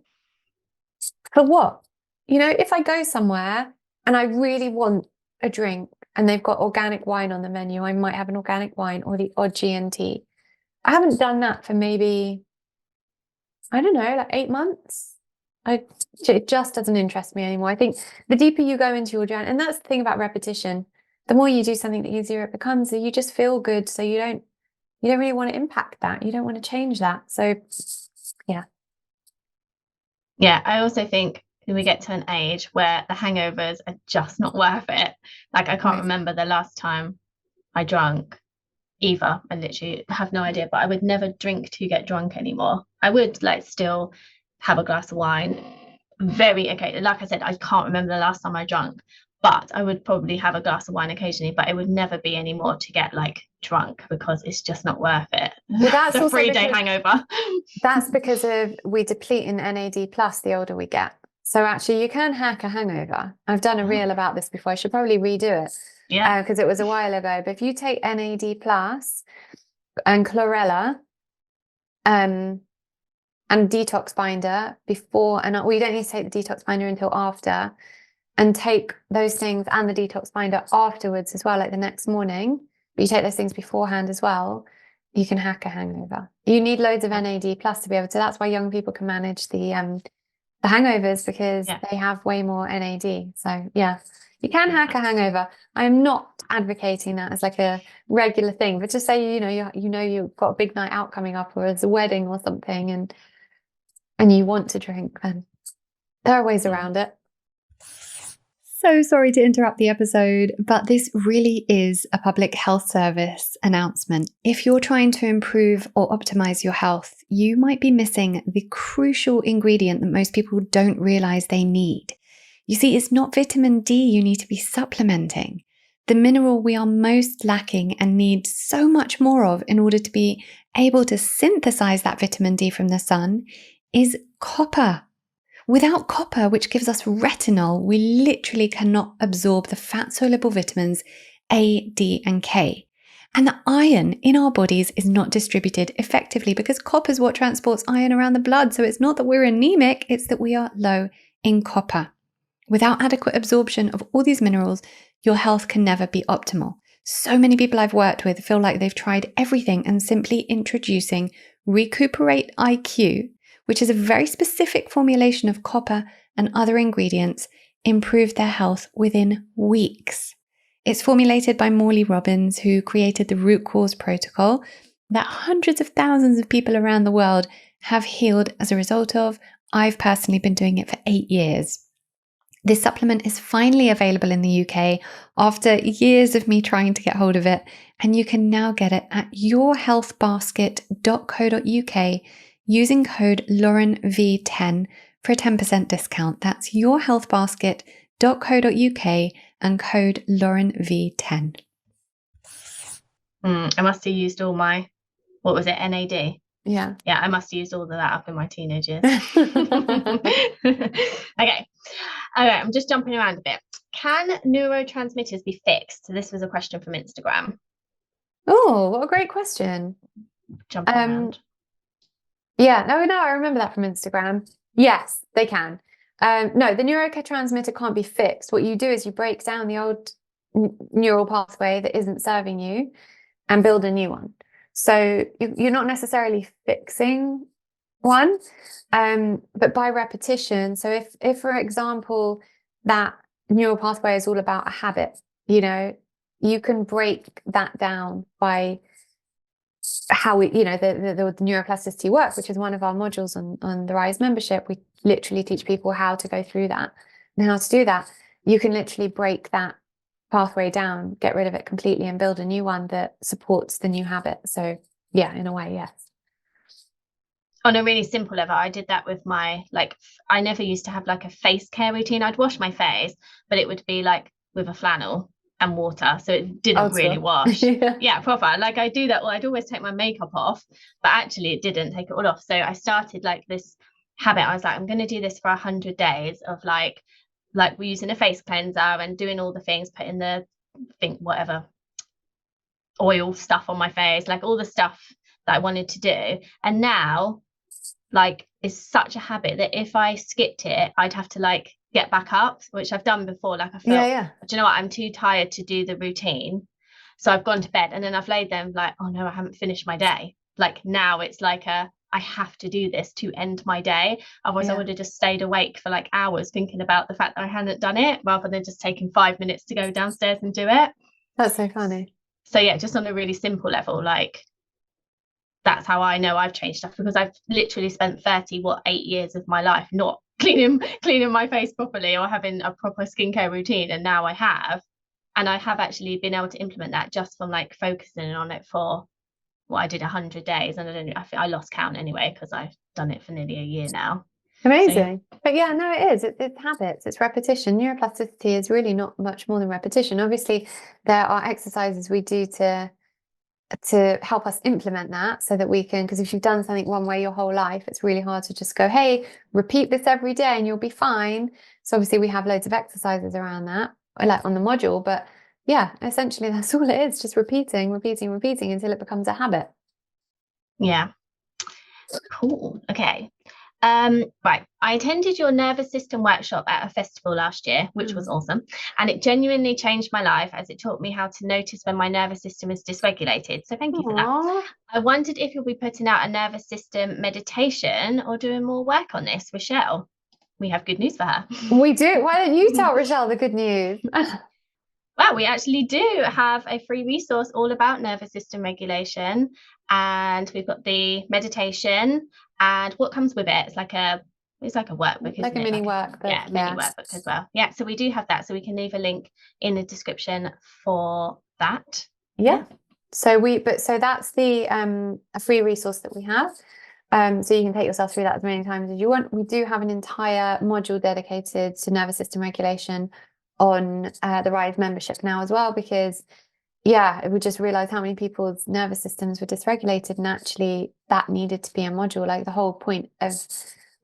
For what? If I go somewhere and I really want a drink and they've got organic wine on the menu, I might have an organic wine or the odd G&T. I haven't done that for maybe, I don't know, like 8 months. It just doesn't interest me anymore. I think the deeper you go into your journey, and that's the thing about repetition, the more you do something, the easier it becomes. You just feel good, so you don't really want to impact that. You don't want to change that. So, yeah. Yeah, I also think we get to an age where the hangovers are just not worth it. Like, I can't remember the last time I drank either. I literally have no idea, but I would never drink to get drunk anymore. I would still have a glass of wine. Okay, like I said, I can't remember the last time I drank, but I would probably have a glass of wine occasionally, but it would never be anymore to get drunk, because it's just not worth it. Well, that's the also 3-day hangover. That's because we deplete in NAD+ the older we get. So actually, you can hack a hangover. I've done a reel about this before. I should probably redo it. Yeah. Because it was a while ago. But if you take NAD+ and chlorella, and detox binder before, and we don't need to take the detox binder until after, and take those things and the detox binder afterwards as well, like the next morning, but you take those things beforehand as well, you can hack a hangover. You need loads of NAD+ to be able to. That's why young people can manage the hangovers, because they have way more NAD. So yeah, you can hack a hangover. I'm not advocating that as a regular thing, but just say you've got a big night out coming up, or it's a wedding or something, and you want to drink, then there are ways around it. So sorry to interrupt the episode, but this really is a public health service announcement. If you're trying to improve or optimize your health, you might be missing the crucial ingredient that most people don't realize they need. You see, it's not vitamin D you need to be supplementing. The mineral we are most lacking and need so much more of in order to be able to synthesize that vitamin D from the sun is copper. Without copper, which gives us retinol, we literally cannot absorb the fat-soluble vitamins A, D, and K. And the iron in our bodies is not distributed effectively because copper is what transports iron around the blood. So it's not that we're anemic, it's that we are low in copper. Without adequate absorption of all these minerals, your health can never be optimal. So many people I've worked with feel like they've tried everything, and simply introducing Recuperate IQ, which is a very specific formulation of copper and other ingredients, improved their health within weeks. It's formulated by Morley Robbins, who created the root cause protocol that hundreds of thousands of people around the world have healed as a result of. I've personally been doing it for 8 years. This supplement is finally available in the UK after years of me trying to get hold of it, and you can now get it at yourhealthbasket.co.uk using code LaurenV10 for a 10% discount. That's yourhealthbasket.co.uk and code LaurenV10. I must have used all my, what was it, NAD? Yeah. Yeah, I must have used all of that up in my teenage years. Okay. All right, I'm just jumping around a bit. Can neurotransmitters be fixed? So this was a question from Instagram. Oh, what a great question. Jumping around. Yeah, no, I remember that from Instagram. Yes, they can. No, the neurotransmitter can't be fixed. What you do is you break down the old neural pathway that isn't serving you and build a new one. So you're not necessarily fixing one, but by repetition. So if, for example, that neural pathway is all about a habit, you can break that down by how we, the neuroplasticity work, which is one of our modules on the Rise membership. We literally teach people how to go through that and how to do that. You can literally break that pathway down, get rid of it completely, and build a new one that supports the new habit. So yeah, in a way, yes. on a really simple level, I did that with my, like, I never used to have like a face care routine. I'd wash my face, but it would be like with a flannel and water, so it didn't Old really school. wash. Yeah. Yeah, proper. Like I do that, well, I'd always take my makeup off, but actually it didn't take it all off. So I started like this habit. I was like, I'm going to do this for 100 days of like we're using a face cleanser and doing all the things, putting the think whatever oil stuff on my face, like all the stuff that I wanted to do. And now, like, it's such a habit that if I skipped it, I'd have to like get back up, which I've done before. Like I felt, Yeah. do you know what? I'm too tired to do the routine. So I've gone to bed and then I've laid there and like, oh no, I haven't finished my day. Like now it's like I have to do this to end my day. Otherwise, I would have just stayed awake for like hours thinking about the fact that I hadn't done it rather than just taking 5 minutes to go downstairs and do it. That's so funny. So yeah, just on a really simple level, like that's how I know I've changed stuff, because I've literally spent 8 years of my life not cleaning my face properly or having a proper skincare routine, and now I have. And I have actually been able to implement that just from like focusing on it for what I did 100 days, and I lost count anyway because I've done it for nearly a year now. Amazing. So, yeah. But yeah, no, it is. It's habits, it's repetition. Neuroplasticity is really not much more than repetition. Obviously, there are exercises we do to help us implement that so that we can, because if you've done something one way your whole life, it's really hard to just go, hey, repeat this every day and you'll be fine. So obviously we have loads of exercises around that, like on the module, but yeah, essentially that's all it is, just repeating until it becomes a habit. Yeah. Cool. Okay. Right. I attended your nervous system workshop at a festival last year, which was awesome. And it genuinely changed my life as it taught me how to notice when my nervous system is dysregulated. So thank you for that. I wondered if you'll be putting out a nervous system meditation or doing more work on this, Rochelle. We have good news for her. We do. Why don't you tell Rochelle the good news? Well, we actually do have a free resource all about nervous system regulation. And we've got the meditation and what comes with it. It's like a workbook, isn't like a mini workbook. Yeah, mini workbook as well. Yeah, so we do have that. So we can leave a link in the description for that. Yeah. So that's the a free resource that we have. So you can take yourself through that as many times as you want. We do have an entire module dedicated to nervous system regulation on the Rise membership now as well, because we just realized how many people's nervous systems were dysregulated, and actually that needed to be a module. Like the whole point of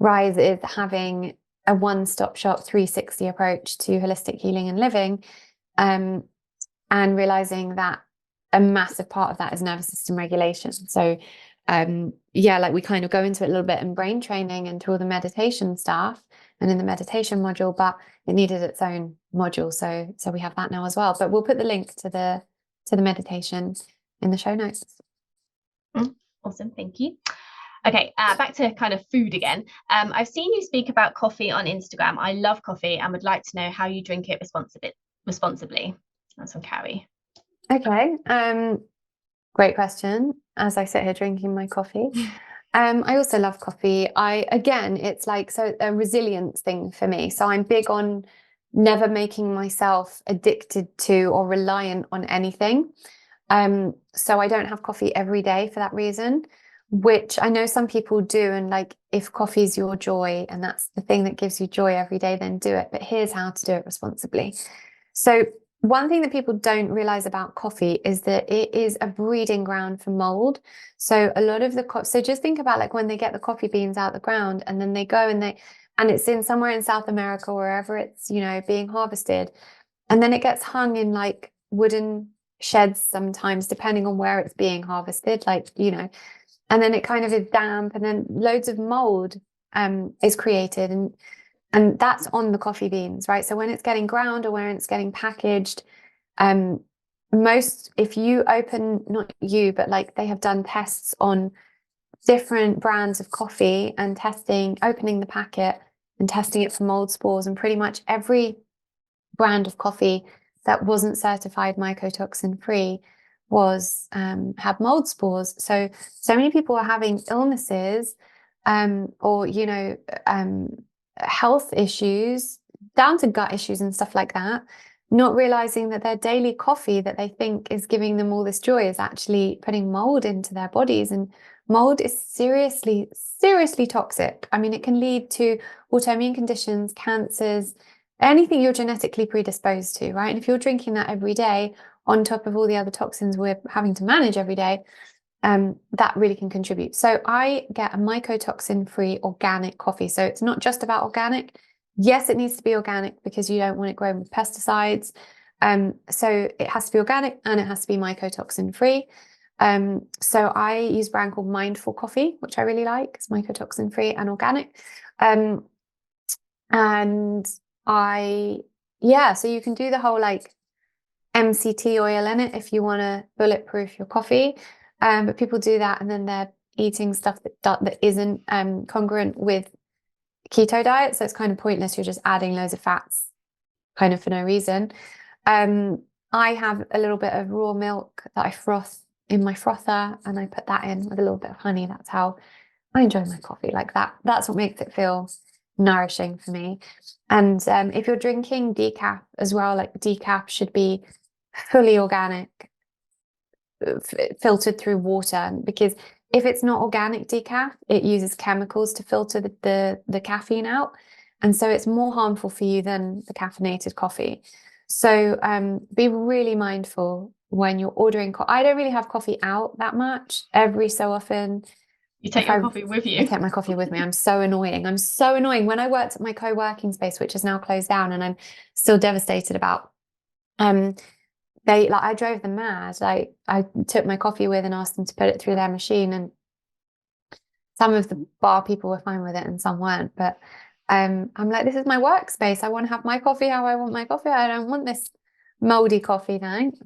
Rise is having a one-stop shop 360 approach to holistic healing and living, and realizing that a massive part of that is nervous system regulation. So like we kind of go into it a little bit in brain training and to all the meditation stuff and in the meditation module, but it needed its own module. So we have that now as well. But we'll put the link to the meditation in the show notes. Awesome, thank you. Okay, back to kind of food again. I've seen you speak about coffee on Instagram. I love coffee and would like to know how you drink it responsibly. That's from Carrie. Okay, great question. As I sit here drinking my coffee. I also love coffee. It's like a resilience thing for me. So I'm big on never making myself addicted to or reliant on anything. So I don't have coffee every day for that reason, which I know some people do. And like, if coffee is your joy and that's the thing that gives you joy every day, then do it. But here's how to do it responsibly. So one thing that people don't realize about coffee is that it is a breeding ground for mold. So a lot of so just think about like when they get the coffee beans out the ground and then they go and it's in somewhere in South America, wherever it's, being harvested. And then it gets hung in like wooden sheds sometimes, depending on where it's being harvested, and then it kind of is damp and then loads of mold is created. And that's on the coffee beans, right? So when it's getting ground or when it's getting packaged, if you open, not you, but like they have done tests on different brands of coffee and opening the packet and testing it for mold spores, and pretty much every brand of coffee that wasn't certified mycotoxin free had mold spores. So many people are having illnesses, or health issues down to gut issues and stuff like that, not realizing that their daily coffee that they think is giving them all this joy is actually putting mold into their bodies and mold is seriously, seriously toxic. I mean, it can lead to autoimmune conditions, cancers, anything you're genetically predisposed to, right? And if you're drinking that every day on top of all the other toxins we're having to manage every day, that really can contribute. So I get a mycotoxin-free organic coffee. So it's not just about organic. Yes, it needs to be organic because you don't want it grown with pesticides. So it has to be organic and it has to be mycotoxin-free. So I use a brand called Mindful Coffee, which I really like. It's mycotoxin-free and organic. And so you can do the whole like MCT oil in it if you want to bulletproof your coffee. But people do that and then they're eating stuff that isn't congruent with keto diet. So it's kind of pointless. You're just adding loads of fats kind of for no reason. I have a little bit of raw milk that I froth in my frother and I put that in with a little bit of honey. That's how I enjoy my coffee, like that. That's what makes it feel nourishing for me. And if you're drinking decaf as well, like decaf should be fully organic, filtered through water, because if it's not organic decaf, it uses chemicals to filter the caffeine out, and so it's more harmful for you than the caffeinated coffee. So be really mindful when you're ordering I don't really have coffee out that much. Every so often you take your coffee with you. I take my coffee with me. I'm so annoying. When I worked at my co-working space, which is now closed down and I'm still devastated about, I drove them mad. Like I took my coffee with and asked them to put it through their machine, and some of the bar people were fine with it and some weren't. But I'm like, this is my workspace. I want to have my coffee how I want my coffee. I don't want this moldy coffee, thanks.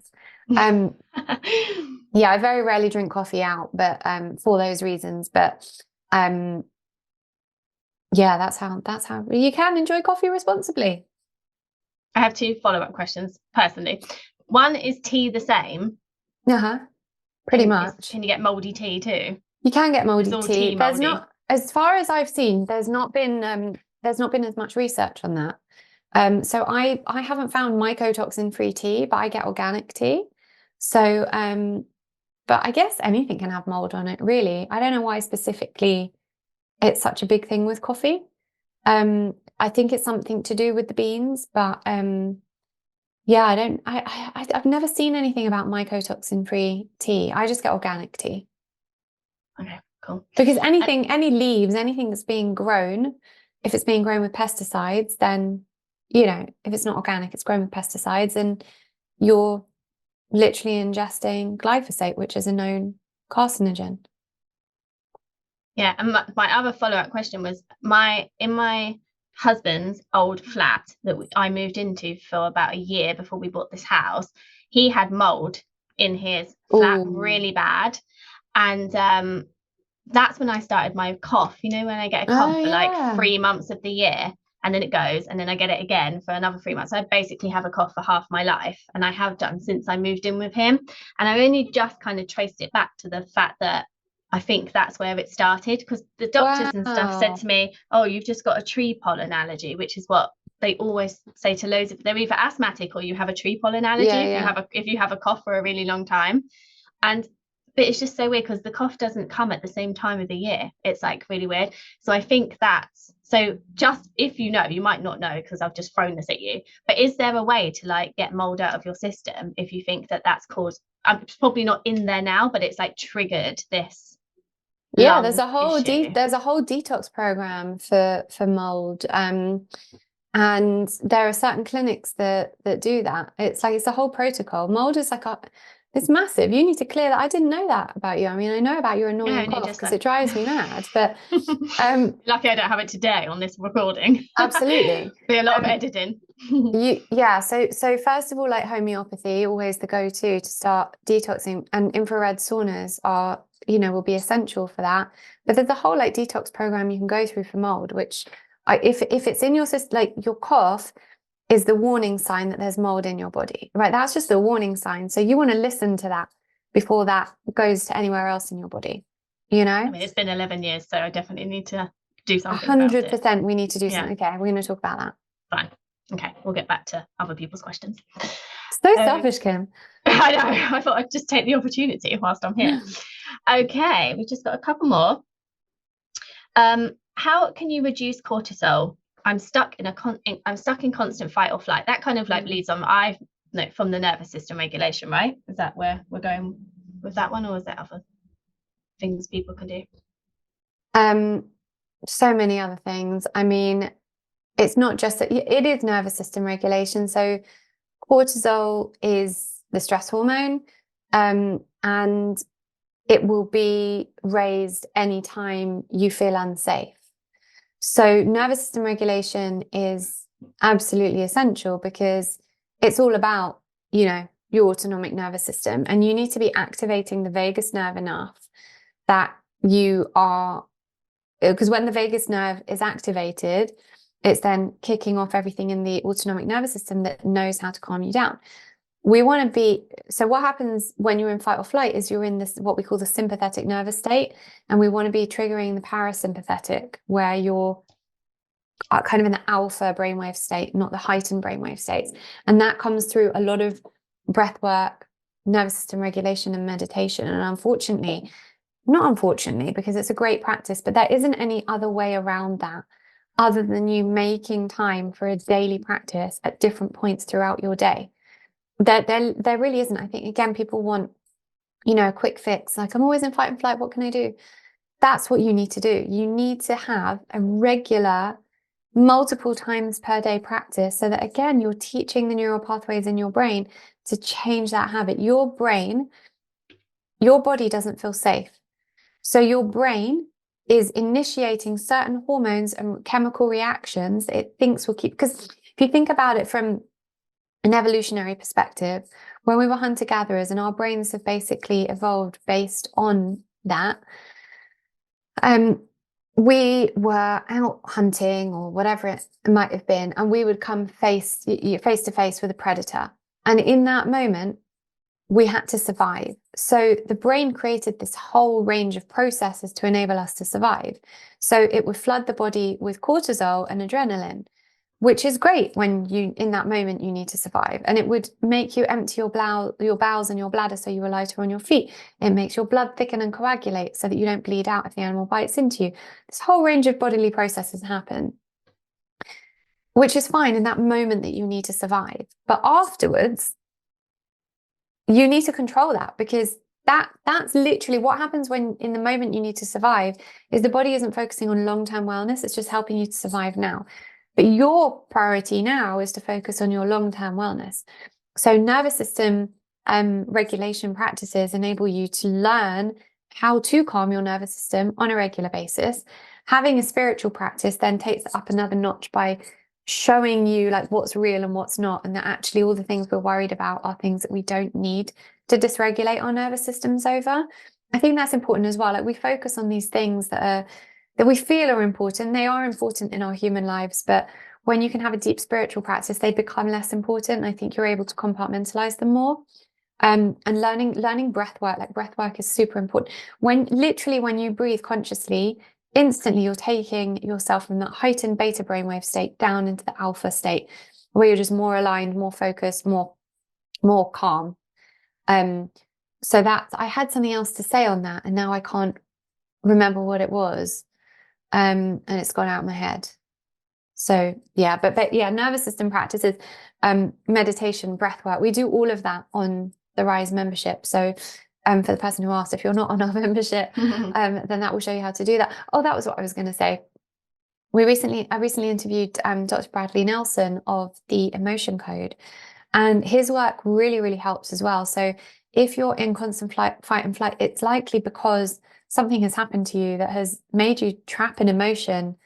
Yeah, I very rarely drink coffee out, but for those reasons. But yeah, that's how you can enjoy coffee responsibly. I have 2 follow-up questions personally. One, is tea the same? Pretty much. Can you get moldy tea too? You can get moldy tea. There's not, as far as I've seen, there's not been as much research on that. So I haven't found mycotoxin-free tea, but I get organic tea. So but I guess anything can have mold on it, really. I don't know why specifically it's such a big thing with coffee. I think it's something to do with the beans, but yeah, I've never seen anything about mycotoxin-free tea. I just get organic tea. Okay, cool. Because any leaves, anything that's being grown, if it's being grown with pesticides, then, if it's not organic, it's grown with pesticides, and you're literally ingesting glyphosate, which is a known carcinogen. Yeah, and my other follow-up question was, in my husband's old flat that I moved into for about a year before we bought this house, he had mold in his flat. Ooh. Really bad. And that's when I started my cough. When I get a cough for like 3 months of the year, and then it goes, and then I get it again for another 3 months. So I basically have a cough for half my life, and I have done since I moved in with him. And I only just kind of traced it back to the fact that I think that's where it started, because the doctors and stuff said to me, oh, you've just got a tree pollen allergy, which is what they always say to loads of, they're either asthmatic or you have a tree pollen allergy if you have a cough for a really long time. But it's just so weird because the cough doesn't come at the same time of the year. It's like really weird. So I think that's, so just if you might not know because I've just thrown this at you, but is there a way to like get mold out of your system if you think that that's caused, it's probably not in there now, but it's like triggered this? Yeah, there's a whole detox program for mold. And there are certain clinics that do that. It's a whole protocol. Mold is it's massive. You need to clear that. I didn't know that about you. I mean, I know about your annoying cough because it drives me mad. But lucky I don't have it today on this recording. Absolutely, be a lot of editing. So first of all, like homeopathy, always the go-to to start detoxing, and infrared saunas are, will be essential for that. But there's a whole like detox program you can go through for mold, which if it's in your system, like your cough is the warning sign that there's mold in your body, right? That's just the warning sign. So you want to listen to that before that goes to anywhere else in your body, I mean, it's been 11 years, so I definitely need to do something 100% we need to do something. Okay, we're going to talk about that. Fine. Okay, we'll get back to other people's questions. So selfish, Kim. I know. I thought I'd just take the opportunity whilst I'm here. Okay, we've just got a couple more. How can you reduce cortisol? I'm stuck in constant fight or flight. That kind of like leads on. From the nervous system regulation, right? Is that where we're going with that one, or is there other things people can do? So many other things. I mean, it's not just that it is nervous system regulation. So cortisol is the stress hormone, and it will be raised anytime you feel unsafe. So nervous system regulation is absolutely essential because it's all about, your autonomic nervous system, and you need to be activating the vagus nerve enough that you are, because when the vagus nerve is activated, it's then kicking off everything in the autonomic nervous system that knows how to calm you down. So what happens when you're in fight or flight is you're in this, what we call the sympathetic nervous state. And we want to be triggering the parasympathetic, where you're kind of in the alpha brainwave state, not the heightened brainwave states. And that comes through a lot of breath work, nervous system regulation, and meditation. And not unfortunately, because it's a great practice, but there isn't any other way around that other than you making time for a daily practice at different points throughout your day. There really isn't. I think, again, people want, a quick fix. Like, I'm always in fight and flight. What can I do? That's what you need to do. You need to have a regular, multiple times per day practice so that, again, you're teaching the neural pathways in your brain to change that habit. Your body doesn't feel safe. So your brain is initiating certain hormones and chemical reactions that it thinks will keep, because if you think about it from an evolutionary perspective, when we were hunter-gatherers and our brains have basically evolved based on that, we were out hunting or whatever it might have been, and we would come face to face with a predator. And in that moment, we had to survive. So the brain created this whole range of processes to enable us to survive. So it would flood the body with cortisol and adrenaline, which is great when in that moment, you need to survive. And it would make you empty your bowels and your bladder so you were lighter on your feet. It makes your blood thicken and coagulate so that you don't bleed out if the animal bites into you. This whole range of bodily processes happen, which is fine in that moment that you need to survive. But afterwards, you need to control that, because that's literally what happens when in the moment you need to survive is the body isn't focusing on long-term wellness. It's just helping you to survive now. But your priority now is to focus on your long-term wellness. So nervous system regulation practices enable you to learn how to calm your nervous system on a regular basis. Having a spiritual practice then takes it up another notch by showing you like what's real and what's not, and that actually all the things we're worried about are things that we don't need to dysregulate our nervous systems over. I think that's important as well. Like, we focus on these things that we feel are important. They are important in our human lives, but when you can have a deep spiritual practice, they become less important. And I think you're able to compartmentalize them more. And learning breath work, like breath work is super important. When you breathe consciously, instantly you're taking yourself from that heightened beta brainwave state down into the alpha state, where you're just more aligned, more focused, more calm. So I had something else to say on that, and now I can't remember what it was. And it's gone out of my head. So yeah, but yeah, nervous system practices, meditation, breath work. We do all of that on the Rise membership. So for the person who asked, if you're not on our membership, then that will show you how to do that. Oh, that was what I was going to say. I recently interviewed Dr. Bradley Nelson of the Emotion Code, and his work really, really helps as well. So if you're in constant fight and flight, it's likely because something has happened to you that has made you trap an emotion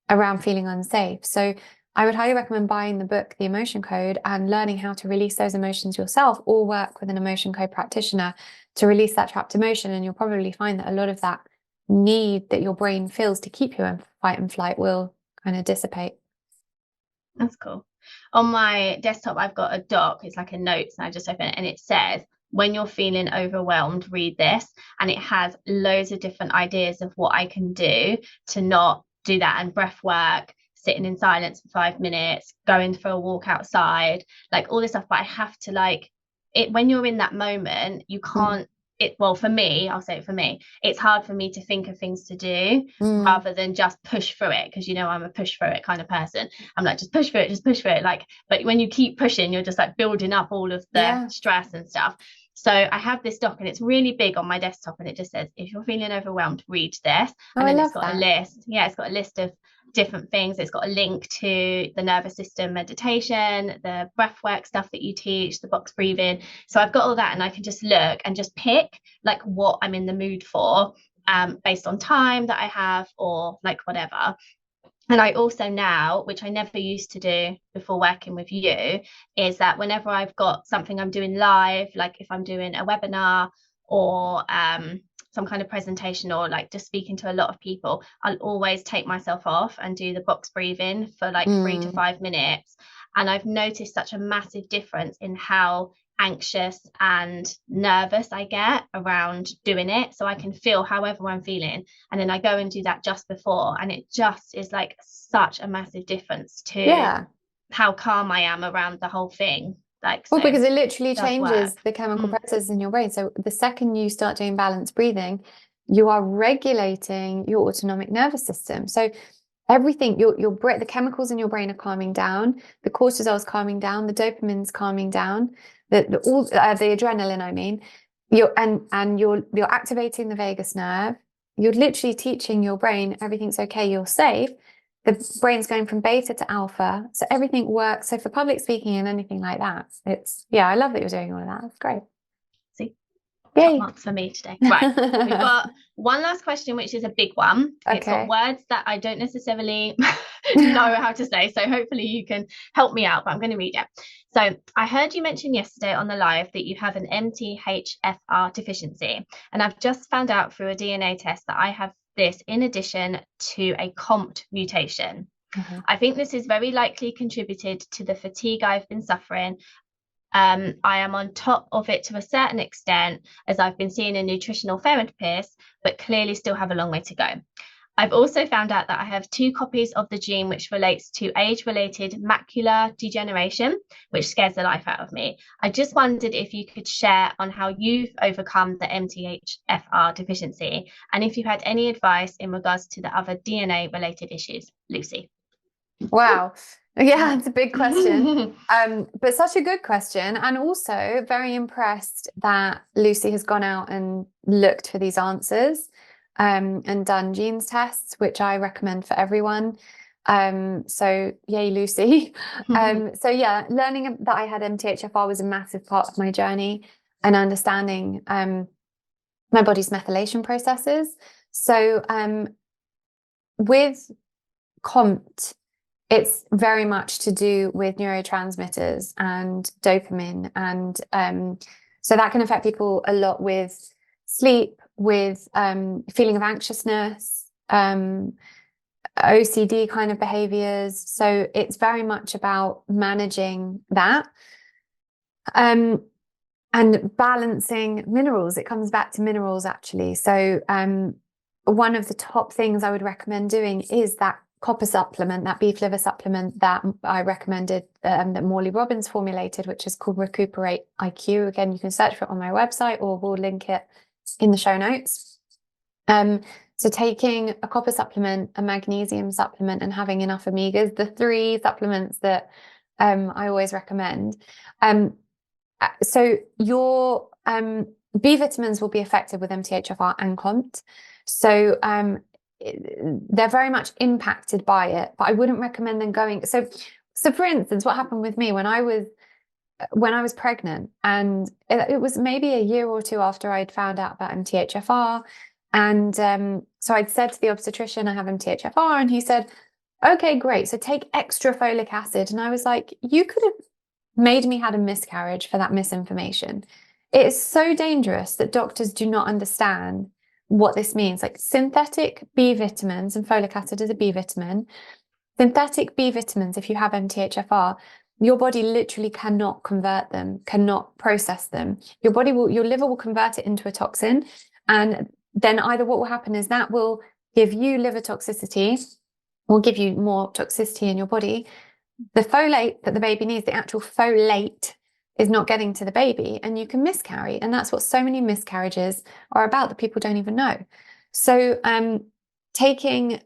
around feeling unsafe. So I would highly recommend buying the book, The Emotion Code, and learning how to release those emotions yourself, or work with an emotion code practitioner to release that trapped emotion. And you'll probably find that a lot of that need that your brain feels to keep you in fight and flight will kind of dissipate. That's cool. On my desktop, I've got a doc. It's like a notes, and I just open it, and it says, when you're feeling overwhelmed, read this. And it has loads of different ideas of what I can do to not do that, and breath work, sitting in silence for 5 minutes, going for a walk outside, like all this stuff. But I have to like it when you're in that moment, you can't well, for me, I'll say it for me, it's hard for me to think of things to do rather than just push through it, because I'm a push through it kind of person. I'm like, just push through it, like, but when you keep pushing, you're just like building up all of the stress and stuff. So I have this doc, and it's really big on my desktop, and it just says, if you're feeling overwhelmed, read this. And then it's got a list. It's got a list of different things. It's got a link to the nervous system meditation, the breathwork stuff that you teach, the box breathing. So I've got all that, and I can just look and just pick like what I'm in the mood for, based on time that I have, or like whatever. And I also now, which I never used to do before working with you, is that whenever I've got something I'm doing live, like if I'm doing a webinar or some kind of presentation, or like just speaking to a lot of people, I'll always take myself off and do the box breathing for like 3 to 5 minutes. And I've noticed such a massive difference in how anxious and nervous I get around doing it. So I can feel however I'm feeling, and then I go and do that just before, and it just is like such a massive difference to how calm I am around the whole thing. Like, well, because it literally changes the chemical processes in your brain. So the second you start doing balanced breathing, you are regulating your autonomic nervous system. So everything, the chemicals in your brain are calming down, the cortisol is calming down, the dopamine's calming down, the adrenaline, I mean, you're activating the vagus nerve. You're literally teaching your brain everything's okay, you're safe. The brain's going from beta to alpha, so everything works. So for public speaking and anything like that, I love that you're doing all of that. It's great. See, top marks for me today. Right, we've got one last question, which is a big one. It's got words that I don't necessarily know how to say, so hopefully you can help me out, but I'm going to read it. So I heard you mention yesterday on the live that you have an MTHFR deficiency, and I've just found out through a DNA test that I have this in addition to a COMT mutation. I think this is very likely contributed to the fatigue I've been suffering. I am on top of it to a certain extent, as I've been seeing a nutritional therapist, but clearly still have a long way to go. I've also found out that I have 2 copies of the gene which relates to age-related macular degeneration, which scares the life out of me. I just wondered if you could share on how you've overcome the MTHFR deficiency, and if you had any advice in regards to the other DNA-related issues. Lucy. Wow. Yeah, it's a big question, but such a good question. And also very impressed that Lucy has gone out and looked for these answers. And done genes tests, which I recommend for everyone. So yay, Lucy. So yeah, learning that I had MTHFR was a massive part of my journey, and understanding my body's methylation processes. So with COMT, it's very much to do with neurotransmitters and dopamine, and so that can affect people a lot with sleep, with feeling of anxiousness, OCD kind of behaviors. So it's very much about managing that, and balancing minerals. It comes back to minerals, actually. So one of the top things I would recommend doing is that copper supplement, that beef liver supplement that I recommended, that Morley Robbins formulated, which is called Recuperate IQ. Again, you can search for it on my website, or we'll link it in the show notes. So taking a copper supplement, a magnesium supplement, and having enough omegas, the 3 supplements that I always recommend. So your B vitamins will be affected with MTHFR and COMT. So they're very much impacted by it, but I wouldn't recommend them going. So for instance, what happened with me when I was pregnant, and it was maybe a year or 2 after I'd found out about MTHFR. And so I'd said to the obstetrician, I have MTHFR, and he said, okay, great. So take extra folic acid. And I was like, you could have made me had a miscarriage for that misinformation. It is so dangerous that doctors do not understand what this means. Like synthetic B vitamins, and folic acid is a B vitamin. Synthetic B vitamins, if you have MTHFR, your body literally cannot convert them, cannot process them. Your liver will convert it into a toxin. And then either what will happen is that will give you liver toxicity, will give you more toxicity in your body. The folate that the baby needs, the actual folate, is not getting to the baby, and you can miscarry. And that's what so many miscarriages are about, that people don't even know. So taking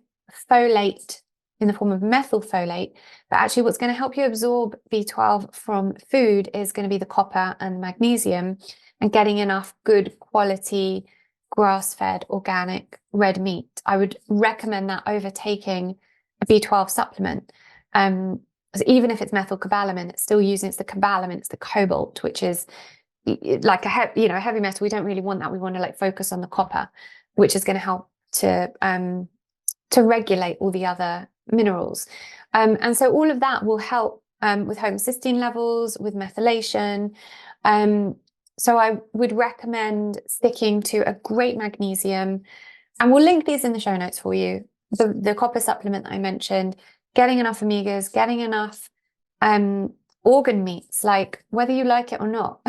folate in the form of methylfolate, but actually what's going to help you absorb B12 from food is going to be the copper and magnesium, and getting enough good quality grass-fed organic red meat. I would recommend that over taking a B12 supplement. Even if it's methylcobalamin, it's still using, it's the cobalamin, it's the cobalt, which is like a heavy metal. We don't really want that. We want to like focus on the copper, which is going to help to regulate all the other minerals. And so all of that will help with homocysteine levels, with methylation. So I would recommend sticking to a great magnesium, and we'll link these in the show notes for you. The copper supplement that I mentioned, getting enough omegas, getting enough organ meats, like whether you like it or not,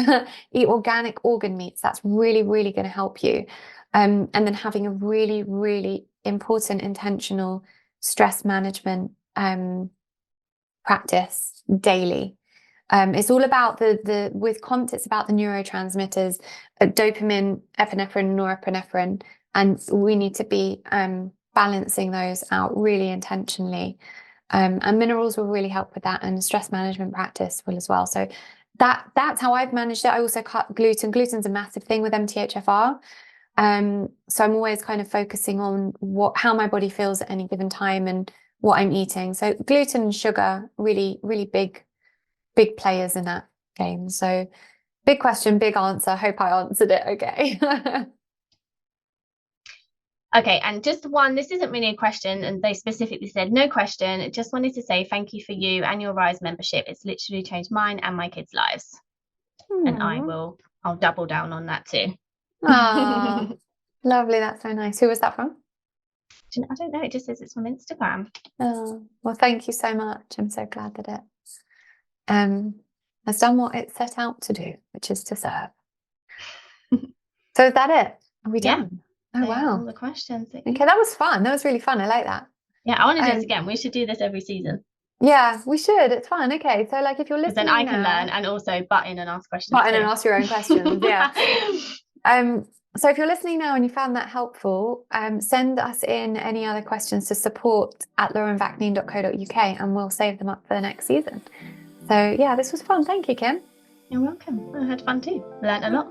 eat organic organ meats. That's really, really going to help you. And then having a really, really important intentional stress management practice daily. It's all about with COMT, it's about the neurotransmitters, dopamine, epinephrine, norepinephrine, and we need to be balancing those out really intentionally. And minerals will really help with that, and stress management practice will as well. So that's how I've managed it. I also cut gluten. Gluten's a massive thing with MTHFR. So I'm always kind of focusing on how my body feels at any given time and what I'm eating. So gluten and sugar, really, really big players in that game. So big question, big answer. Hope I answered it okay. Okay, and just one, this isn't really a question, and they specifically said no question. Just wanted to say thank you for you and your Rise membership. It's literally changed mine and my kids' lives. And I'll double down on that too. Ah, lovely. That's so nice. Who was that from? I don't know. It just says it's from Instagram. Oh, well, thank you so much. I'm so glad that it has done what it set out to do, which is to serve. So is that it? Are we done? Oh, wow. All the questions. Okay, that was fun. That was really fun. I like that. Yeah, I want to do this again. We should do this every season. Yeah, we should. It's fun. Okay, so like if you're listening, then I can learn and also butt in and ask questions. And ask your own questions. Yeah. So if you're listening now and you found that helpful, send us in any other questions to support@laurenvaknine.co.uk, and we'll save them up for the next season. So yeah, this was fun. Thank you, Kim. You're welcome. I had fun too. Learned a lot.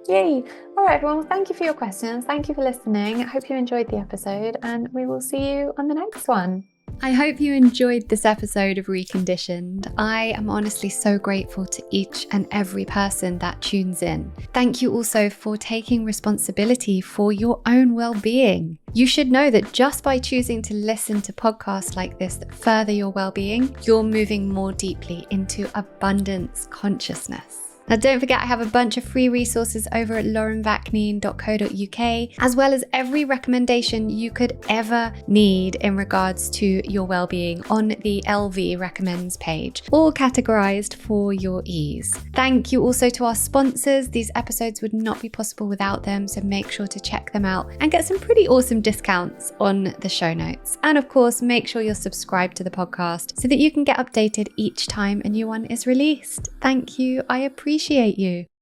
Yay. All right, everyone. Well, thank you for your questions. Thank you for listening. I hope you enjoyed the episode, and we will see you on the next one. I hope you enjoyed this episode of Reconditioned. I am honestly so grateful to each and every person that tunes in. Thank you also for taking responsibility for your own well-being. You should know that just by choosing to listen to podcasts like this that further your well-being, you're moving more deeply into abundance consciousness. Now, don't forget, I have a bunch of free resources over at laurenvaknine.co.uk, as well as every recommendation you could ever need in regards to your well-being on the LV Recommends page, all categorized for your ease. Thank you also to our sponsors. These episodes would not be possible without them, so make sure to check them out and get some pretty awesome discounts on the show notes. And of course, make sure you're subscribed to the podcast so that you can get updated each time a new one is released. Thank you. I appreciate you.